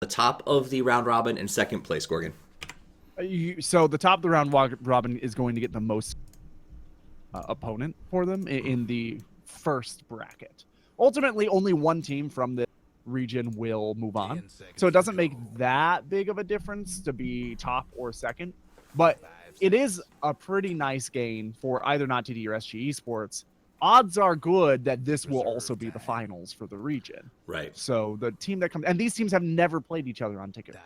the top of the round robin and second place, Gorgon? So the top of the round robin is going to get the most opponent for them in the first bracket. Ultimately, only one team from the region will move on. So it doesn't make that big of a difference to be top or second. But it is a pretty nice gain for either Not TD or SG Esports. Odds are good that this will also be the finals for the region. Right. So the team that comes, and these teams have never played each other on ticket.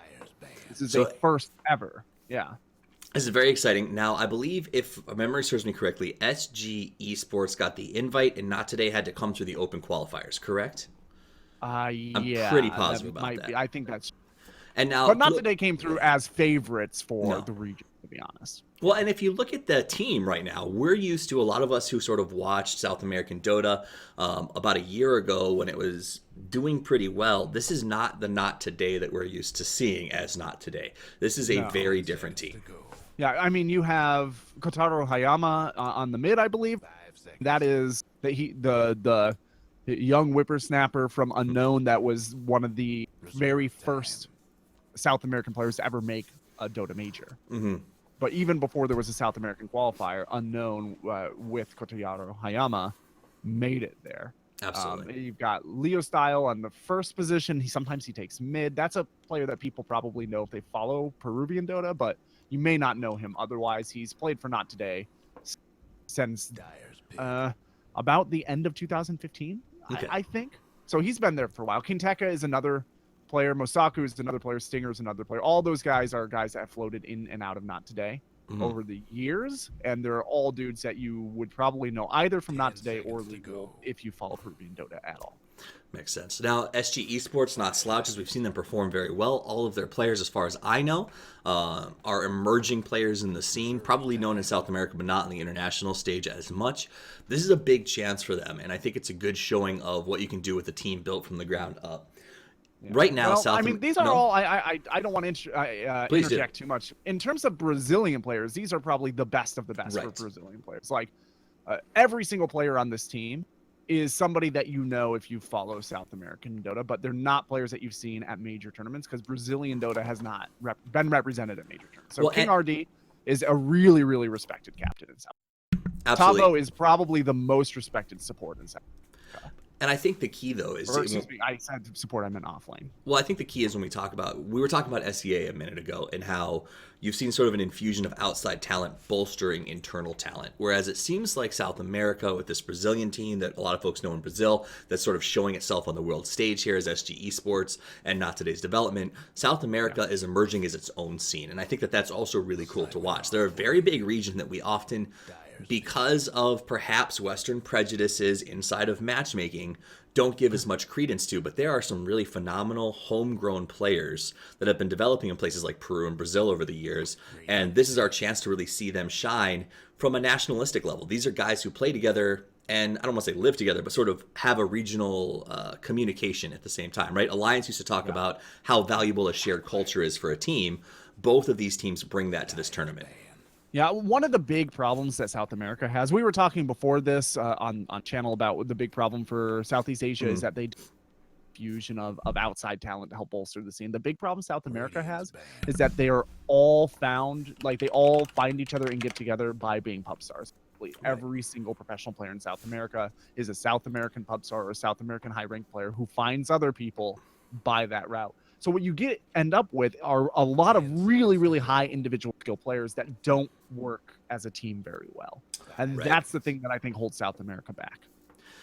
This is a first ever. Yeah. This is very exciting. Now, I believe, if memory serves me correctly, SG Esports got the invite and Not Today had to come through the open qualifiers, correct? Yeah. I'm pretty positive about that. I think that's. And now, but Not Today came through as favorites for the region, to be honest. Well, and if you look at the team right now, we're used to, a lot of us who sort of watched South American Dota about a year ago when it was doing pretty well. This is not the Not Today that we're used to seeing as Not Today. This is a very different team. Yeah, I mean, you have Kotaro Hayama on the mid, I believe. That is the young whippersnapper from Unknown that was one of the very first South American players to ever make a Dota major. Mm-hmm. But even before there was a South American qualifier, Unknown with Kotaro Hayama made it there. Absolutely. You've got Leo Style on the first position. Sometimes he takes mid. That's a player that people probably know if they follow Peruvian Dota, but you may not know him otherwise. He's played for Not Today since about the end of 2015, okay. I think. So he's been there for a while. Kinteka is another player. Mosaku is another player. Stinger is another player. All those guys are guys that have floated in and out of Not Today over the years, and they're all dudes that you would probably know either from Not Today or Legal if you follow Peruvian Dota at all. Makes sense. Now, SG Esports, not slouches. We've seen them perform very well. All of their players, as far as I know, are emerging players in the scene, probably known in South America, but not on the international stage as much. This is a big chance for them, and I think it's a good showing of what you can do with a team built from the ground up. Yeah. Right now, I mean, these are all. I don't want to interject too much. In terms of Brazilian players, these are probably the best of the best for Brazilian players. Like every single player on this team is somebody that you know if you follow South American Dota, but they're not players that you've seen at major tournaments because Brazilian Dota has not been represented at major tournaments. So King RD is a really, really respected captain in South America. Tavo is probably the most respected support in South America. And I think the key, though, is... excuse me, I said support, I meant offlane. Well, I think the key is when we talk about... We were talking about SEA a minute ago and how you've seen sort of an infusion of outside talent bolstering internal talent. Whereas it seems like South America with this Brazilian team that a lot of folks know in Brazil that's sort of showing itself on the world stage here as SG Esports and Not Today's development. South America is emerging as its own scene. And I think that that's also really cool to watch. They're a very big region that we often... because of perhaps Western prejudices inside of matchmaking, don't give as much credence to, but there are some really phenomenal homegrown players that have been developing in places like Peru and Brazil over the years, and this is our chance to really see them shine from a nationalistic level. These are guys who play together, and I don't want to say live together, but sort of have a regional communication at the same time, right? Alliance used to talk about how valuable a shared culture is for a team. Both of these teams bring that to this tournament. Yeah, one of the big problems that South America has, we were talking before this on channel about the big problem for Southeast Asia is that they do a fusion of outside talent to help bolster the scene. The big problem South America has is that they are all found, like they all find each other and get together by being pub stars. Every single professional player in South America is a South American pub star or a South American high-ranked player who finds other people by that route. So what you end up with are a lot of really, really high individual skill players that don't work as a team very well. And that's the thing that I think holds South America back.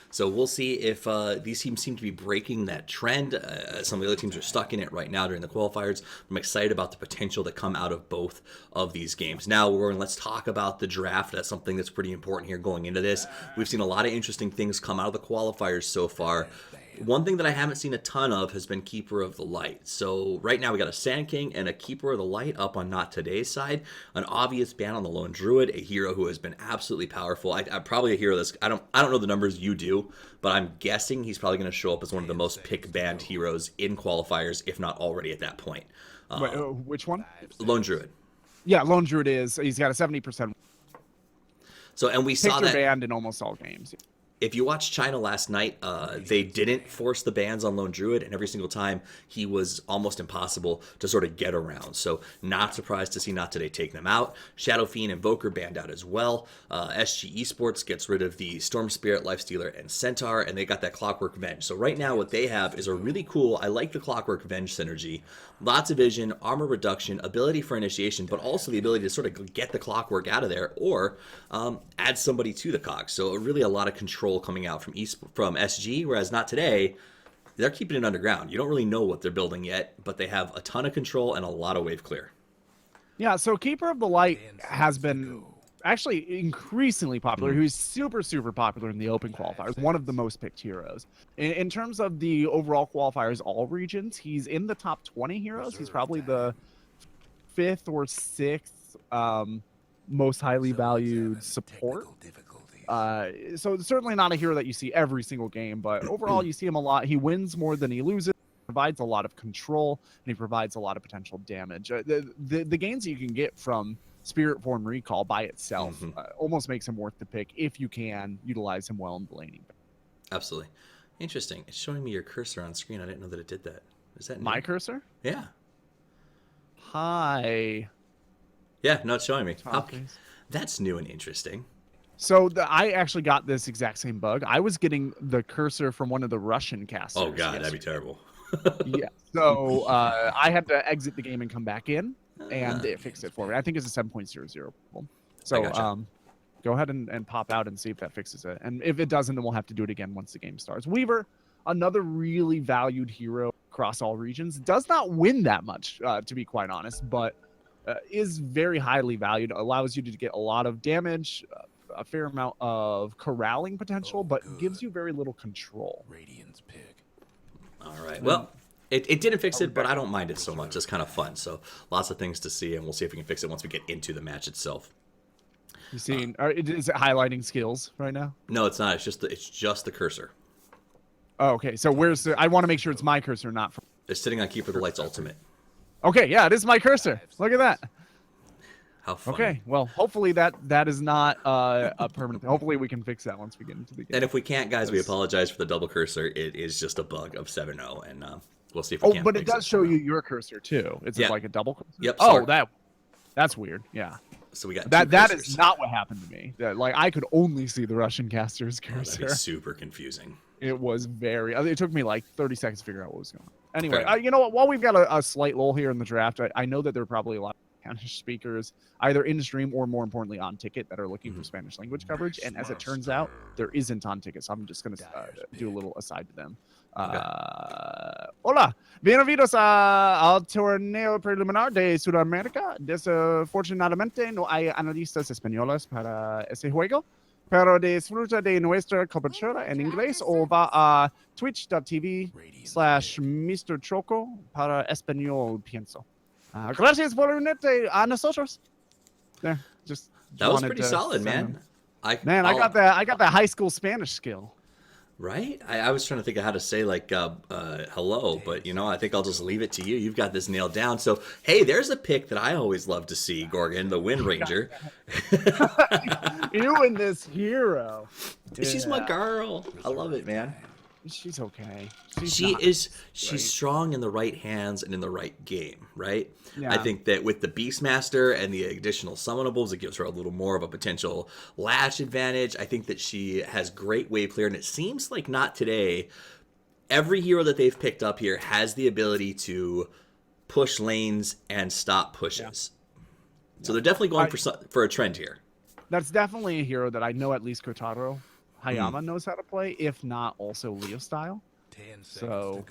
So we'll see if these teams seem to be breaking that trend. Some of the other teams are stuck in it right now during the qualifiers. I'm excited about the potential that come out of both of these games. Now, let's talk about the draft. That's something that's pretty important here going into this. We've seen a lot of interesting things come out of the qualifiers so far. One thing that I haven't seen a ton of has been Keeper of the Light. So right now we got a Sand King and a Keeper of the Light up on Not Today's side. An obvious ban on the Lone Druid, a hero who has been absolutely powerful. I'm probably a hero that's... I don't know the numbers, you do, but I'm guessing he's probably going to show up as one of the most pick-banned heroes in qualifiers, if not already at that point. Wait, which one? Lone Druid. Yeah, Lone Druid is. He's got a 70%. So, and we saw that... banned in almost all games. if you watch China last night, they didn't force the bans on Lone Druid, and every single time he was almost impossible to sort of get around. So not surprised to see Not Today take them out. Shadow Fiend Invoker banned out as well. SG Esports gets rid of the Storm Spirit, Lifestealer, and Centaur, and they got that Clockwork Venge. So right now what they have is a really cool, I like the Clockwork Venge synergy. Lots of vision, armor reduction, ability for initiation, but also the ability to sort of get the Clockwork out of there or add somebody to the cog. So really a lot of control coming out from SG, whereas Not Today, they're keeping it underground. You don't really know what they're building yet, but they have a ton of control and a lot of wave clear. Yeah, so Keeper of the Light has been actually increasingly popular. He's super, super popular in the open qualifiers, one of the most picked heroes. In terms of the overall qualifiers, all regions, he's in the top 20 heroes. He's probably the 5th or 6th most highly valued support. So it's certainly not a hero that you see every single game, but overall you see him a lot. He wins more than he loses, provides a lot of control, and he provides a lot of potential damage. The gains that you can get from Spirit Form Recall by itself almost makes him worth the pick if you can utilize him well in the laning. Absolutely. Interesting. It's showing me your cursor on screen. I didn't know that it did that. Is that new? My cursor? Yeah. Hi. Yeah, no, it's showing me. Okay. That's new and interesting. So I actually got this exact same bug. I was getting the cursor from one of the Russian casters. Oh, God, that'd be terrible. Yeah. So I had to exit the game and come back in, and it fixed it for me. I think it's a 7.00 problem. So gotcha. Go ahead and pop out and see if that fixes it. And if it doesn't, then we'll have to do it again once the game starts. Weaver, another really valued hero across all regions. Does not win that much, to be quite honest, but is very highly valued. Allows you to get a lot of damage, a fair amount of corralling potential, but gives you very little control. Radiant's pick. All right. Well, it didn't fix it, but I don't mind it so much. It's kind of fun. So lots of things to see, and we'll see if we can fix it once we get into the match itself. You seeing? Is it highlighting skills right now? No, it's not. It's just the cursor. Oh, okay. So where's the? I want to make sure it's my cursor, not from. It's sitting on Keeper of the Light's ultimate. Okay, yeah, it is my cursor. Look at that. How funny. Okay, well, hopefully that is not a permanent. Hopefully we can fix that once we get into the game. And if we can't, guys, we apologize for the double cursor. It is just a bug of 7.0, and we'll see if we can. Oh, but it fix does show you your cursor too. It's like a double cursor. Yep. Oh, that's weird. Yeah. So we got that is not what happened to me. Like I could only see the Russian caster's cursor. That'd be super confusing. It was very. It took me like 30 seconds to figure out what was going on. Anyway, you know what? While we've got a slight lull here in the draft, I know that there are probably a lot of Spanish speakers either in stream or more importantly on ticket that are looking for Spanish language coverage. And as it turns out, there isn't on ticket. So I'm just going to do a little aside to them. Hola, bienvenidos al torneo preliminar de Sudamérica. Desafortunadamente no hay analistas españoles para ese juego, pero disfruta de nuestra cobertura en inglés o va a twitch.tv/Mr. Choco para español, pienso. Gracias por unirte a nosotros. There, just that was pretty solid, man. I got that high school Spanish skill. Right? I was trying to think of how to say like hello, but I think I'll just leave it to you. You've got this nailed down. So hey, there's a pick that I always love to see, Gorgon, the Wind Ranger. You and this hero. She's my girl. I love it, man. She's okay. She's strong in the right hands and in the right game, right? Yeah. I think that with the Beastmaster and the additional summonables, it gives her a little more of a potential lash advantage. I think that she has great wave clear, and it seems like Not Today, every hero that they've picked up here has the ability to push lanes and stop pushes. Yeah. So they're definitely going for a trend here. That's definitely a hero that I know at least Kotaro Hayama knows how to play, if not also Leo style. So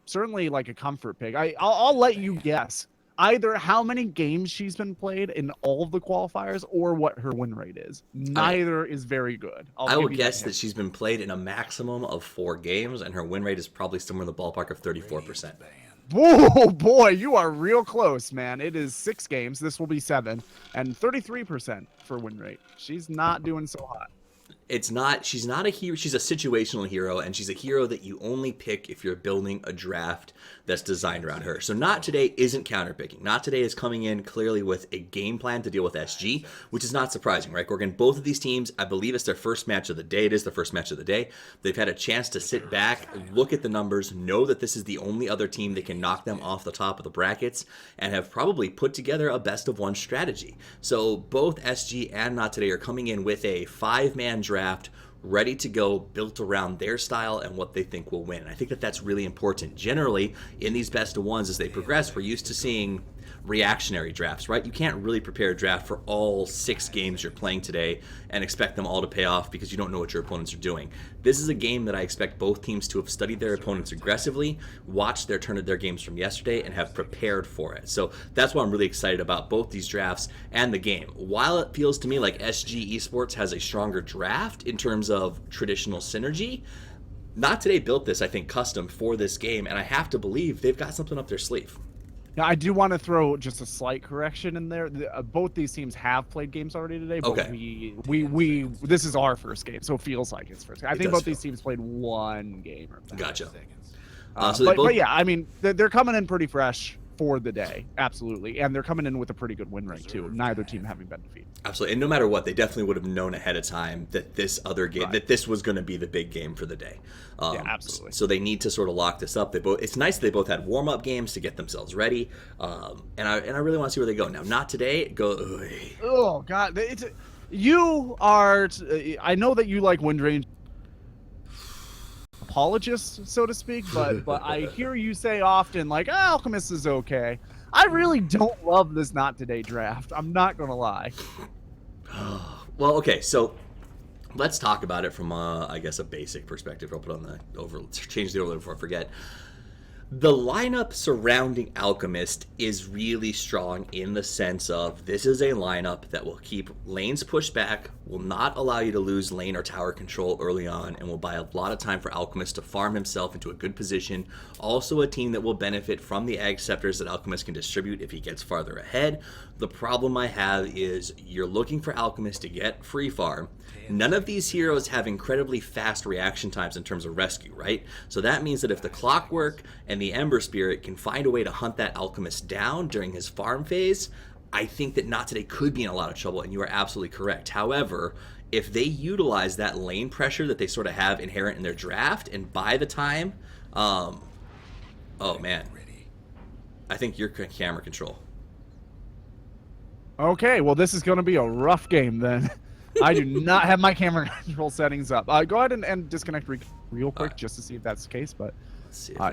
certainly like a comfort pick. I'll let you guess either how many games she's been played in all of the qualifiers or what her win rate is. Neither is very good. I would guess that she's been played in a maximum of 4 games, and her win rate is probably somewhere in the ballpark of 34%. Oh boy, you are real close, man. It is 6 games. This will be 7, and 33% for win rate. She's not doing so hot. She's not a hero. She's a situational hero, and she's a hero that you only pick if you're building a draft that's designed around her. So Not Today isn't counterpicking. Not Today is coming in clearly with a game plan to deal with SG, which is not surprising, right, Gorgon? Both of these teams, I believe it's their first match of the day. It is the first match of the day. They've had a chance to sit back, look at the numbers, know that this is the only other team that can knock them off the top of the brackets, and have probably put together a best-of-1 strategy. So both SG and Not Today are coming in with a 5-man draft ready to go, built around their style and what they think will win. And I think that that's really important. Generally, in these best of ones, as they progress, we're used to seeing reactionary drafts, right? You can't really prepare a draft for all 6 games you're playing today and expect them all to pay off because you don't know what your opponents are doing. This is a game that I expect both teams to have studied their opponents aggressively, watched their games from yesterday, and have prepared for it. So that's why I'm really excited about both these drafts and the game. While it feels to me like SG Esports has a stronger draft in terms of traditional synergy, Not Today built this, I think, custom for this game, and I have to believe they've got something up their sleeve. Now, I do want to throw just a slight correction in there. Both these teams have played games already today, but Okay. we this is our first game, so it feels like it's first game. I think both these teams played one game. Or Gotcha. But yeah, I mean, they're coming in pretty fresh for the day, absolutely, and they're coming in with a pretty good win rate too. Neither team having been defeated. Absolutely, and no matter what, they definitely would have known ahead of time that this other game, that this was going to be the big game for the day. Yeah, absolutely. So they need to sort of lock this up. It's nice they both had warm up games to get themselves ready, and I really want to see where they go now. Not today. Go. Oh God, you are. I know that you like wind range apologist, so to speak, but I hear you say often like, Alchemist is okay. I really don't love this Not Today draft. I'm not gonna lie. Well, okay, so let's talk about it from I guess a basic perspective. I'll put on the change the overlay before I forget. The lineup surrounding Alchemist is really strong in the sense of this is a lineup that will keep lanes pushed back, will not allow you to lose lane or tower control early on, and will buy a lot of time for Alchemist to farm himself into a good position. Also a team that will benefit from the Ag Scepters that Alchemist can distribute if he gets farther ahead. The problem I have is you're looking for Alchemist to get free farm. None of these heroes have incredibly fast reaction times in terms of rescue, right? So that means that if the Clockwork and the Ember Spirit can find a way to hunt that Alchemist down during his farm phase, I think that Not Today could be in a lot of trouble, and you are absolutely correct. However, if they utilize that lane pressure that they sort of have inherent in their draft and buy the time, oh man, I think you're camera control. Okay, well this is going to be a rough game then. I do not have my camera control settings up. Go ahead and disconnect real quick just to see if that's the case. But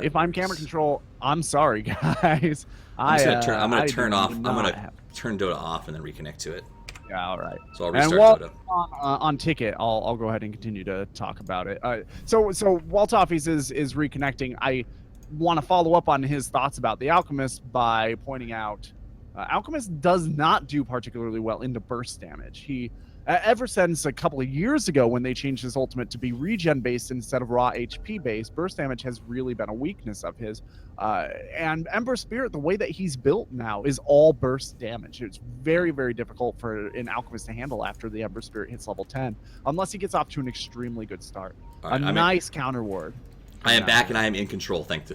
if I'm camera control, I'm sorry, guys. I'm gonna turn Dota off and then reconnect to it. Yeah, all right. So I'll restart Dota. On Ticket, I'll go ahead and continue to talk about it. So while Toffees is reconnecting, I want to follow up on his thoughts about the Alchemist by pointing out Alchemist does not do particularly well into burst damage. He ever since a couple of years ago when they changed his ultimate to be regen based instead of raw HP based, burst damage has really been a weakness of his. And Ember Spirit, the way that he's built now, is all burst damage. It's very, very difficult for an Alchemist to handle after the Ember Spirit hits level 10, unless he gets off to an extremely good start. Right, nice counter ward. I am back and I am in control. Thank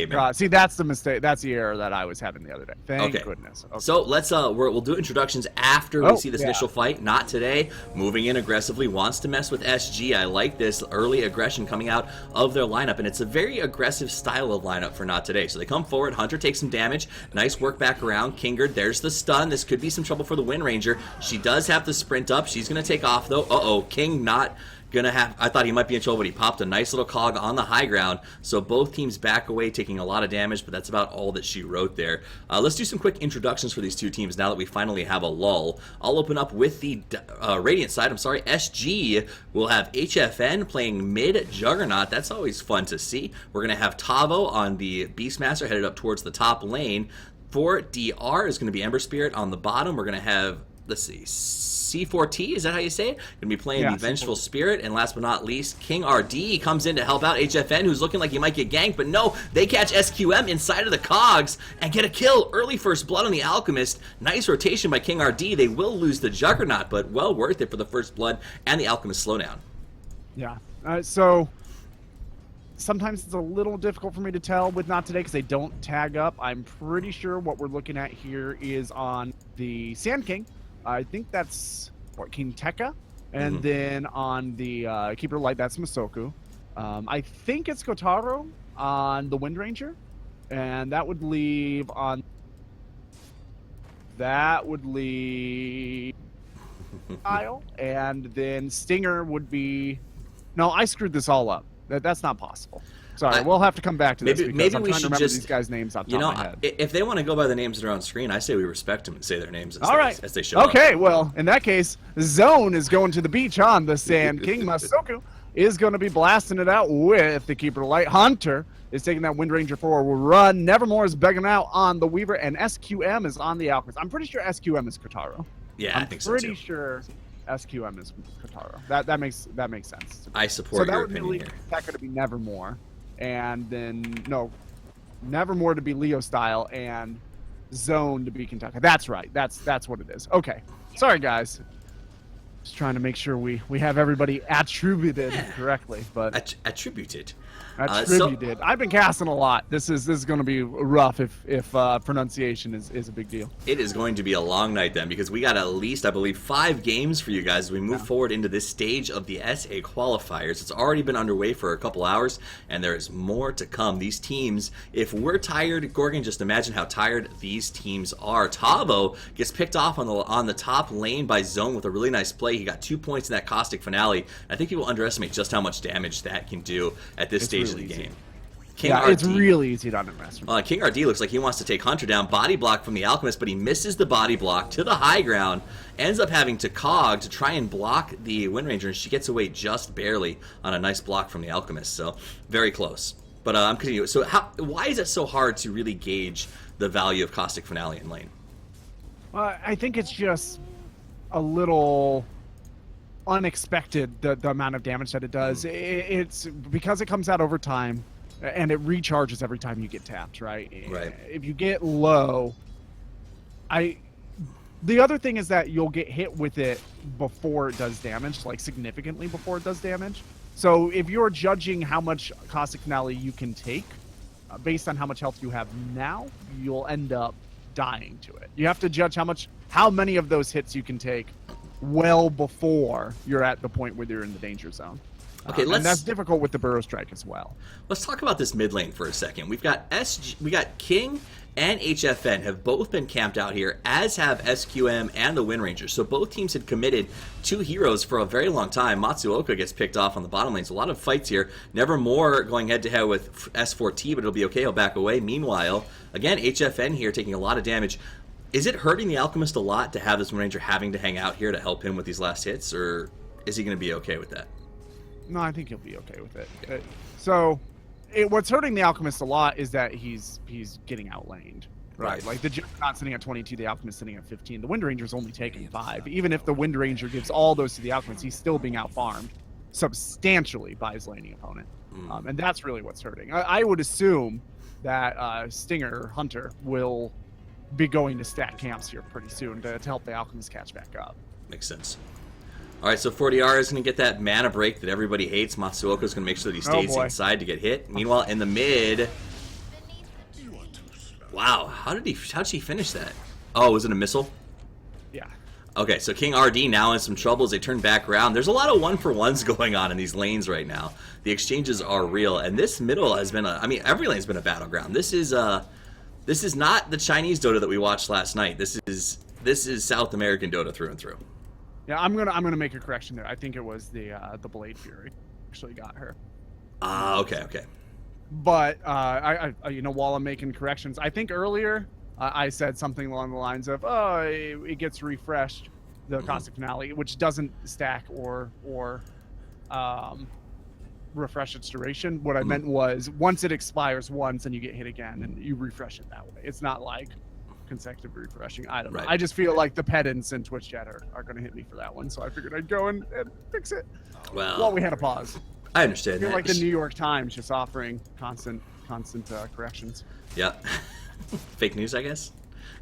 God. See, that's the mistake. That's the error that I was having the other day. Thank goodness. Okay. So let's we'll do introductions after we see this initial fight. Not today. Moving in aggressively, wants to mess with SG. I like this early aggression coming out of their lineup, and it's a very aggressive style of lineup for Not Today. So they come forward. Hunter takes some damage. Nice work back around. Kingard, there's the stun. This could be some trouble for the Wind Ranger. She does have to sprint up. She's gonna take off though. King not gonna have. I thought he might be in trouble, but he popped a nice little cog on the high ground. So both teams back away, taking a lot of damage, but that's about all that she wrote there. Let's do some quick introductions for these two teams now that we finally have a lull. I'll open up with the Radiant side. SG will have HFN playing mid Juggernaut. That's always fun to see. We're gonna have Tavo on the Beastmaster headed up towards the top lane. For DR is gonna be Ember Spirit on the bottom. We're gonna have, let's see, C4T, is that how you say it? Going to be playing the Vengeful Spirit. And last but not least, King RD comes in to help out HFN, who's looking like he might get ganked. But no, they catch SQM inside of the cogs and get a kill. Early first blood on the Alchemist. Nice rotation by King RD. They will lose the Juggernaut, but well worth it for the first blood and the Alchemist slowdown. Yeah. So sometimes it's a little difficult for me to tell with Not Today because they don't tag up. I'm pretty sure what we're looking at here is on the Sand King. I think that's King Tekka. And then on the Keeper Light, that's Masoku. I think it's Kotaro on the Wind Ranger. And that would leave on... That would leave... Isle. And then Stinger would be... No, I screwed this all up. That's not possible. Sorry, we'll have to come back to this because maybe I'm we trying to should remember just, these guys' names off the top of my head. If they want to go by the names that are on screen, I say we respect them and say their names as they show Okay, up. well, in that case, Zone is going to the beach on the Sand King. Masoku is going to be blasting it out with the Keeper Light. Hunter is taking that Wind Ranger for a run. Nevermore is begging out on the Weaver, and SQM is on the Alchemist. I'm pretty sure SQM is Kotaro. Yeah, I think so too. I'm pretty sure SQM is Kotaro. That makes sense. I support your opinion here. That could be Nevermore. And then, no, Nevermore to be Leo style and Zone to be Kentucky. That's right. That's what it is. Okay. Sorry, guys. Just trying to make sure we have everybody attributed correctly. But attributed. Attributed. I've been casting a lot. This is going to be rough if pronunciation is a big deal. It is going to be a long night then, because we got at least, I believe, 5 games for you guys as we move forward into this stage of the SA qualifiers. It's already been underway for a couple hours, and there is more to come. These teams, if we're tired, Gorgon, just imagine how tired these teams are. Tavo gets picked off on the top lane by Zone with a really nice play. He got 2 points in that caustic finale. I think people underestimate just how much damage that can do at this stage of the game. It's really easy to underestimate. King RD looks like he wants to take Hunter down. Body block from the Alchemist, but he misses the body block to the high ground. Ends up having to Cog to try and block the Wind Ranger, and she gets away just barely on a nice block from the Alchemist. So very close. But I'm continuing. So why is it so hard to really gauge the value of caustic finale in lane? Well, I think it's just a little unexpected, the amount of damage that it does. It's because it comes out over time and it recharges every time you get tapped, right? If you get low, the other thing is that you'll get hit with it before it does damage, like significantly before it does damage. So if you're judging how much caustic finale you can take based on how much health you have now, you'll end up dying to it. You have to judge how many of those hits you can take well before you're at the point where you're in the danger zone. Okay, and that's difficult with the Burrow Strike as well. Let's talk about this mid lane for a second. We've got King and HFN have both been camped out here, as have SQM and the Wind Rangers. So both teams had committed 2 heroes for a very long time. Matsuoka gets picked off on the bottom lane. So a lot of fights here. Nevermore going head to head with S4T, but it'll be okay. He'll back away. Meanwhile, again, HFN here taking a lot of damage. Is it hurting the Alchemist a lot to have this Wind Ranger having to hang out here to help him with these last hits, or is he going to be okay with that? No, I think he'll be okay with it. What's hurting the Alchemist a lot is that he's getting outlaned, right? Like the Juggernaut sitting at 22, the Alchemist sitting at 15. The Wind Ranger's only taking 5. Even if the Wind Ranger gives all those to the Alchemist, he's still being outfarmed substantially by his laning opponent. And that's really what's hurting. I would assume that Stinger or Hunter will be going to stack camps here pretty soon to help the Alchemist catch back up. Makes sense. All right, so 40R is going to get that mana break that everybody hates. Matsuoka is going to make sure that he stays inside to get hit. Meanwhile, in the mid... Wow, how did she finish that? Oh, was it a missile? Yeah. Okay, so King RD now in some trouble as they turn back around. There's a lot of 1-for-1s going on in these lanes right now. The exchanges are real, and this middle has been every lane's been a battleground. This is not the Chinese Dota that we watched last night. This is South American Dota through and through. Yeah, I'm gonna make a correction there. I think it was the Blade Fury actually got her. Okay. But I while I'm making corrections, I think earlier I said something along the lines of, it gets refreshed, the caustic finale, which doesn't stack or refresh its duration. What I meant was once it expires once and you get hit again and you refresh it that way. It's not like consecutive refreshing. I don't know. I just feel like the pedants in Twitch chat are going to hit me for that one, so I figured I'd go and fix it. Well, we had a pause. I understand that. Like the New York Times just offering constant corrections. Yeah. Fake news, I guess.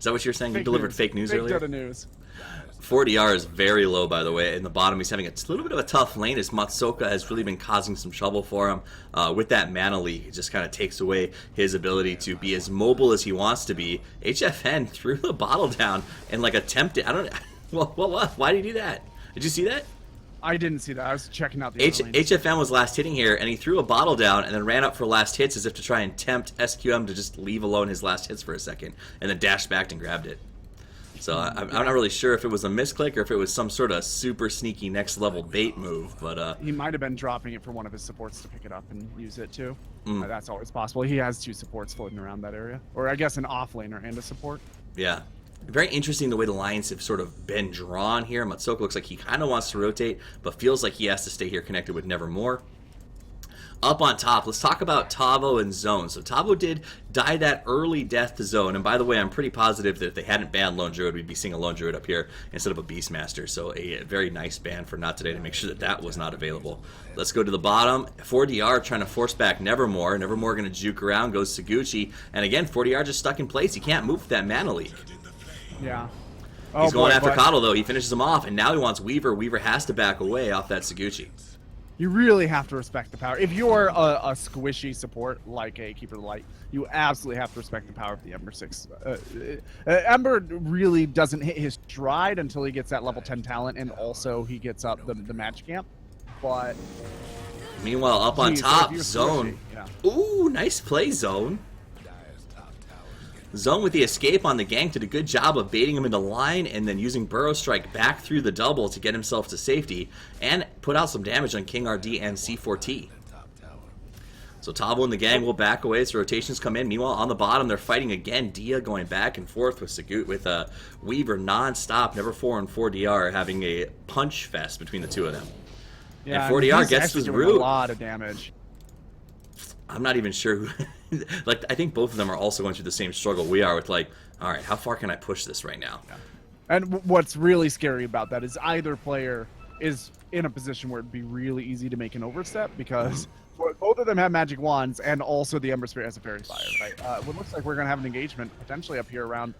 Is that what you're saying? You Fake delivered news. fake news Fake earlier? data news. 4DR is very low, by the way. In the bottom, he's having a little bit of a tough lane as Matsuoka has really been causing some trouble for him. With that mana leak, it just kind of takes away his ability to be as mobile as he wants to be. HFN threw the bottle down and like attempted. I don't. What? Why did he do that? Did you see that? I didn't see that. I was checking out the other lanes. HFN was last hitting here, and he threw a bottle down and then ran up for last hits as if to try and tempt SQM to just leave alone his last hits for a second, and then dashed back and grabbed it. So I'm not really sure if it was a misclick or if it was some sort of super sneaky next level bait move, but he might have been dropping it for one of his supports to pick it up and use it too. That's always possible. He has 2 supports floating around that area, or I guess an offlaner and a support. yeah. Very interesting the way the lines have sort of been drawn here. Matsuoka looks like he kind of wants to rotate, but feels like he has to stay here connected with Nevermore. Up on top, let's talk about Tavo and Zone. So Tavo did die that early death to Zone, and by the way, I'm pretty positive that if they hadn't banned Lone Druid, we'd be seeing a Lone Druid up here instead of a Beastmaster. So a very nice ban for Not Today to make sure that that was not available. Let's go to the bottom. 4DR trying to force back Nevermore. Nevermore going to juke around, goes Saguchi, and again, 4DR just stuck in place. He can't move with that mana leak. Yeah. He's going after Coddle, though. He finishes him off, and now he wants Weaver. Weaver has to back away off that Saguchi. You really have to respect the power. If you're a squishy support like a Keeper of the Light, you absolutely have to respect the power of the Ember 6. Ember really doesn't hit his stride until he gets that level 10 talent, and also he gets up the Magic Amp. But meanwhile, up on top, Zone. Yeah. Ooh, nice play, Zone. Zone with the escape on the gank did a good job of baiting him into line and then using Burrow Strike back through the double to get himself to safety and put out some damage on King RD and C4T. So Tavo and the gang will back away as rotations come in. Meanwhile, on the bottom, they're fighting again. Dia going back and forth with Sagut with Weaver non-stop. Never4 and 4DR having a punch fest between the two of them. Yeah, and 4DR gets his root. A lot of damage. I'm not even sure who. Like, I think both of them are also going through the same struggle we are with, like, all right, how far can I push this right now? Yeah. And what's really scary about that is either player is in a position where it'd be really easy to make an overstep because both of them have magic wands and also the Ember Spirit has a fairy fire, right? What looks like we're going to have an engagement potentially up here around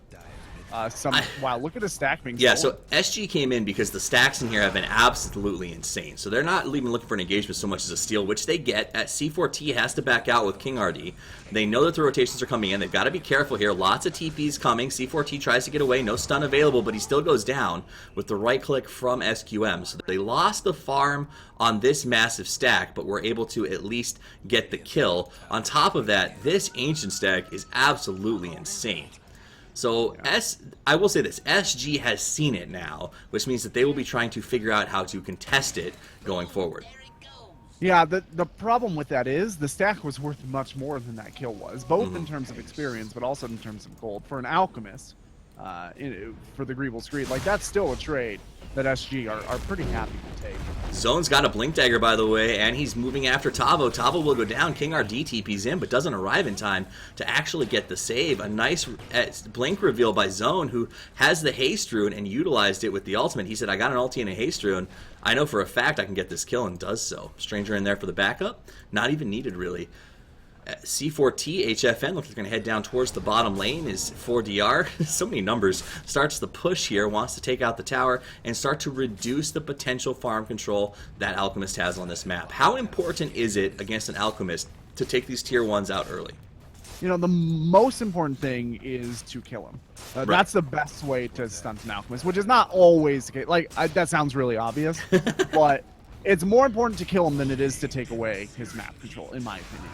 wow, look at the stack being Yeah, sold. so SG came in because the stacks in here have been absolutely insane. So they're not even looking for an engagement so much as a steal, which they get. At C4T has to back out with King RD. They know that the rotations are coming in. They've got to be careful here. Lots of TPs coming. C4T tries to get away. No stun available, but he still goes down with the right click from SQM. So they lost the farm on this massive stack, but were able to at least get the kill. On top of that, this Ancient stack is absolutely insane. So I will say this, SG has seen it now, which means that they will be trying to figure out how to contest it going forward. Yeah, the problem with that is the stack was worth much more than that kill was, both in terms of experience, but also in terms of gold. For an Alchemist, for the Greeble Screed, like that's still a trade that SG are pretty happy to take. Zone's got a Blink Dagger, by the way, and he's moving after Tavo. Tavo will go down. King RD TP's in, but doesn't arrive in time to actually get the save. A nice Blink reveal by Zone, who has the Haste Rune and utilized it with the ultimate. He said, I got an ulti and a Haste Rune. I know for a fact I can get this kill, and does so. Stranger in there for the backup. Not even needed, really. C4T, HFN, looks like they're going to head down towards the bottom lane, is 4DR. So many numbers. Starts the push here, wants to take out the tower, and start to reduce the potential farm control that Alchemist has on this map. How important is it against an Alchemist to take these tier 1s out early? You know, the most important thing is to kill him. Right. That's the best way to stunt an Alchemist, which is not always the case. Like, that sounds really obvious, but it's more important to kill him than it is to take away his map control, in my opinion.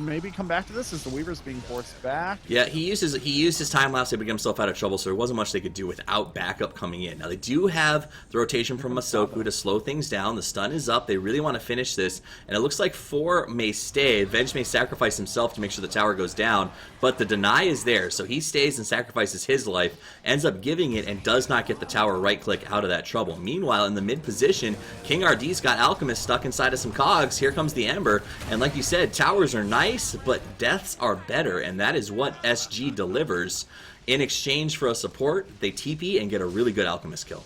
Maybe come back to this as the Weaver's being forced back. Yeah, he used his time lapse to get himself out of trouble, so there wasn't much they could do without backup coming in. Now, they do have the rotation from Masoku to slow things down. The stun is up. They really want to finish this, and it looks like 4 may stay. Venge may sacrifice himself to make sure the tower goes down, but the deny is there, so he stays and sacrifices his life, ends up giving it, and does not get the tower right-click out of that trouble. Meanwhile, in the mid-position, King RD's got Alchemist stuck inside of some cogs. Here comes the Ember, and like you said, towers are nice, but deaths are better, and that is what SG delivers. In exchange for a support, they TP and get a really good Alchemist kill.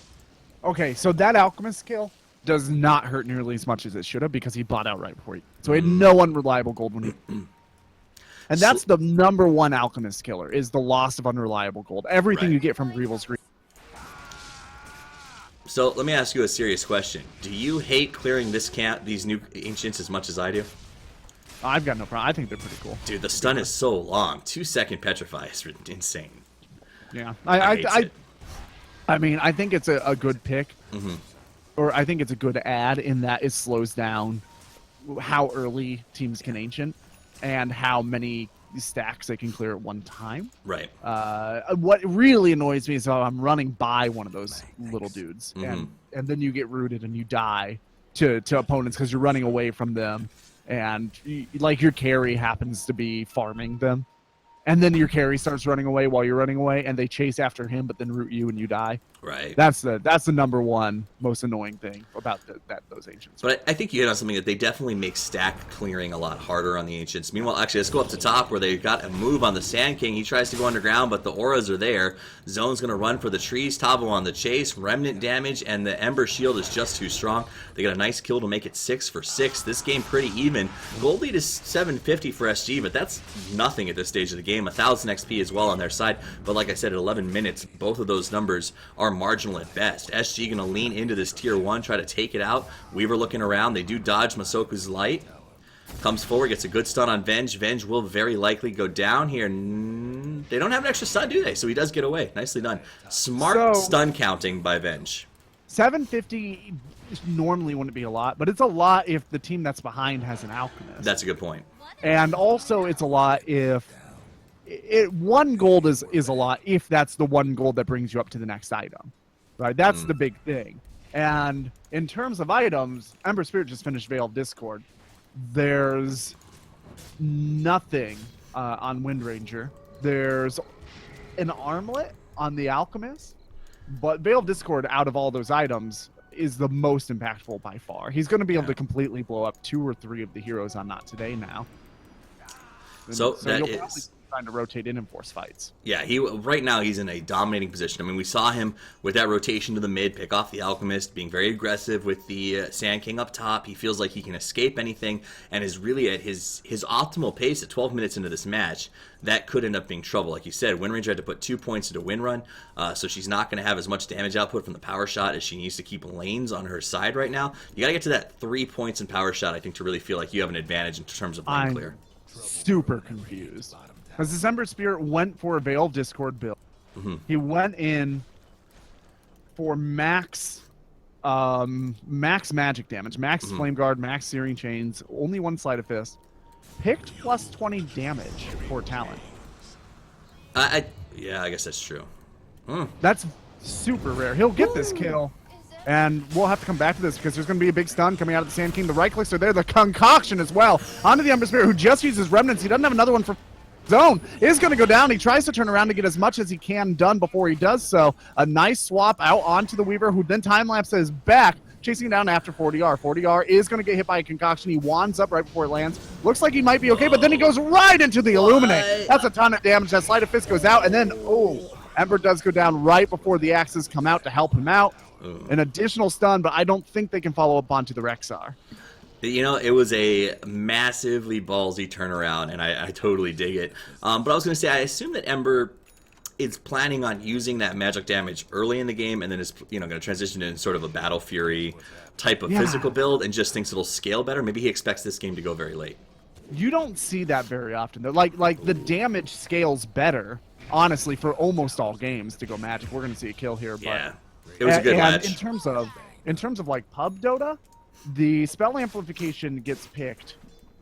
Okay, so that Alchemist kill does not hurt nearly as much as it should have because he bought out right before he... So he had no unreliable gold when he... And that's the number one alchemist killer, is the loss of unreliable gold. Everything you get from Greevil's Green. So let me ask you a serious question. Do you hate clearing these new ancients as much as I do? I've got no problem. I think they're pretty cool. Dude, the stun is so long. 2-second petrify is insane. Yeah. I mean, I think it's a good pick. Or I think it's a good add in that it slows down how early teams can ancient and how many stacks they can clear at one time. Right. What really annoys me is how I'm running by one of those little dudes, and then you get rooted and you die to opponents because you're running away from them, and like your carry happens to be farming them, and then your carry starts running away while you're running away, and they chase after him, but then root you and you die. Right. That's the number one most annoying thing about those ancients. But I think you hit on something that they definitely make stack clearing a lot harder on the ancients. Meanwhile, actually, let's go up to top where they got a move on the Sand King. He tries to go underground, but the auras are there. Zone's going to run for the trees. Tavo on the chase. Remnant damage, and the Ember Shield is just too strong. They got a nice kill to make it 6 for 6. This game pretty even. Gold lead is 750 for SG, but that's nothing at this stage of the game. 1,000 XP as well on their side. But like I said, at 11 minutes, both of those numbers are marginal at best. SG going to lean into this tier 1, try to take it out. Weaver looking around. They do dodge Masoku's light. Comes forward, gets a good stun on Venge. Venge will very likely go down here. They don't have an extra stun, do they? So he does get away. Nicely done. Smart stun counting by Venge. 750 normally wouldn't be a lot, but it's a lot if the team that's behind has an alchemist. That's a good point. And also it's a lot if... one gold is a lot if that's the one gold that brings you up to the next item, right? That's the big thing. And in terms of items, Ember Spirit just finished Veil of Discord. There's nothing on Wind Ranger. There's an armlet on the Alchemist, but Veil of Discord out of all those items is the most impactful by far. He's going to be able to completely blow up 2 or 3 of the heroes on Not Today now. So that is... trying to rotate in and force fights. Yeah, right now he's in a dominating position. I mean, we saw him with that rotation to the mid, pick off the Alchemist, being very aggressive with the Sand King up top. He feels like he can escape anything and is really at his optimal pace at 12 minutes into this match. That could end up being trouble. Like you said, Wind Ranger had to put 2 points into Wind Run, so she's not going to have as much damage output from the power shot as she needs to keep lanes on her side right now. You got to get to that 3 points in power shot, I think, to really feel like you have an advantage in terms of lane clear. Super confused. Because December Spirit went for a Veil of Discord build. He went in for max magic damage, max Flame Guard, max Searing Chains, only 1 Sleight of Fist. Picked plus 20 damage for talent. Yeah, I guess that's true. That's super rare. He'll get this kill. And we'll have to come back to this because there's going to be a big stun coming out of the Sand King. The right clicks are there. The concoction as well. Onto the Ember Spirit, who just uses Remnants. He doesn't have another one for... Zone is going to go down. He tries to turn around to get as much as he can done before he does so. A nice swap out onto the Weaver, who then time-lapses back, chasing down after 40R. 40R is going to get hit by a concoction. He wands up right before it lands. Looks like he might be okay, but then he goes right into the Illuminate. That's a ton of damage. That Sleight of Fist goes out, and then, Ember does go down right before the axes come out to help him out. An additional stun, but I don't think they can follow up onto the Rexar. You know, it was a massively ballsy turnaround, and I totally dig it. But I was going to say, I assume that Ember is planning on using that magic damage early in the game, and then is going to transition into sort of a Battle Fury type of physical build, and just thinks it'll scale better. Maybe he expects this game to go very late. You don't see that very often, though. Like the damage scales better, honestly, for almost all games to go magic. We're going to see a kill here, but yeah, it was a good match. In terms of like pub Dota, the spell amplification gets picked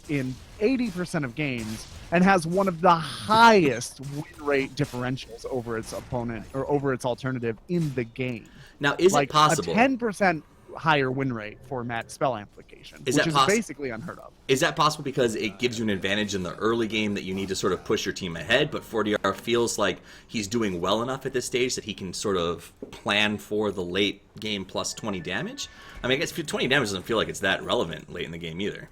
in 80% of games and has one of the highest win rate differentials over its opponent or over its alternative in the game. Now, is it possible? A 10% higher win rate for spell amplification, which is basically unheard of. Is that possible because it gives you an advantage in the early game that you need to sort of push your team ahead, but 40R feels like he's doing well enough at this stage that he can sort of plan for the late game plus 20 damage? I mean, I guess 20 damage doesn't feel like it's that relevant late in the game either.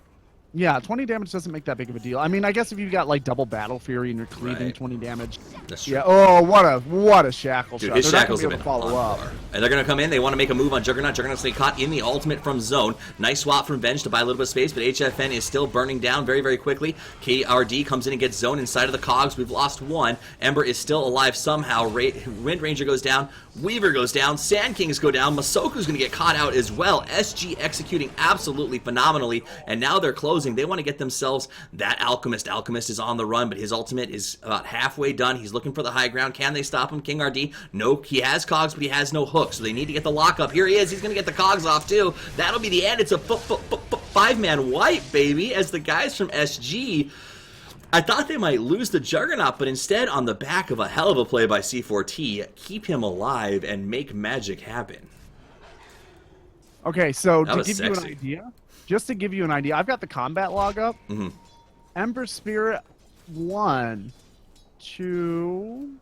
Yeah, 20 damage doesn't make that big of a deal. I mean, I guess if you've got like double Battle Fury and you're cleaving Right. 20 damage. That's true. Yeah. Oh, what a shackle Dude, shot. his They're not shackles gonna have be been able to follow on up. par. And they're going to come in. They want to make a move on Juggernaut. Juggernaut's going to get caught in the ultimate from zone. Nice swap from Venge to buy a little bit of space, but HFN is still burning down very, very quickly. KRD comes in and gets zone inside of the cogs. We've lost one. Ember is still alive somehow. Wind Ranger goes down. Weaver goes down. Sand Kings go down. Masoku's going to get caught out as well. SG executing absolutely phenomenally, and now they're closing. They want to get themselves that Alchemist. Alchemist is on the run, but his ultimate is about halfway done. He's looking for the high ground. Can they stop him? King RD? No, he has cogs, but he has no hook, so they need to get the lockup. Here he is. He's going to get the cogs off, too. That'll be the end. It's a five-man wipe, baby, as the guys from SG... I thought they might lose the Juggernaut, but instead, on the back of a hell of a play by C4T, keep him alive and make magic happen. Okay, so That to was give you an sexy. idea, just to give you an idea, I've got the combat log up. Mm-hmm. Ember Spirit 1, 2,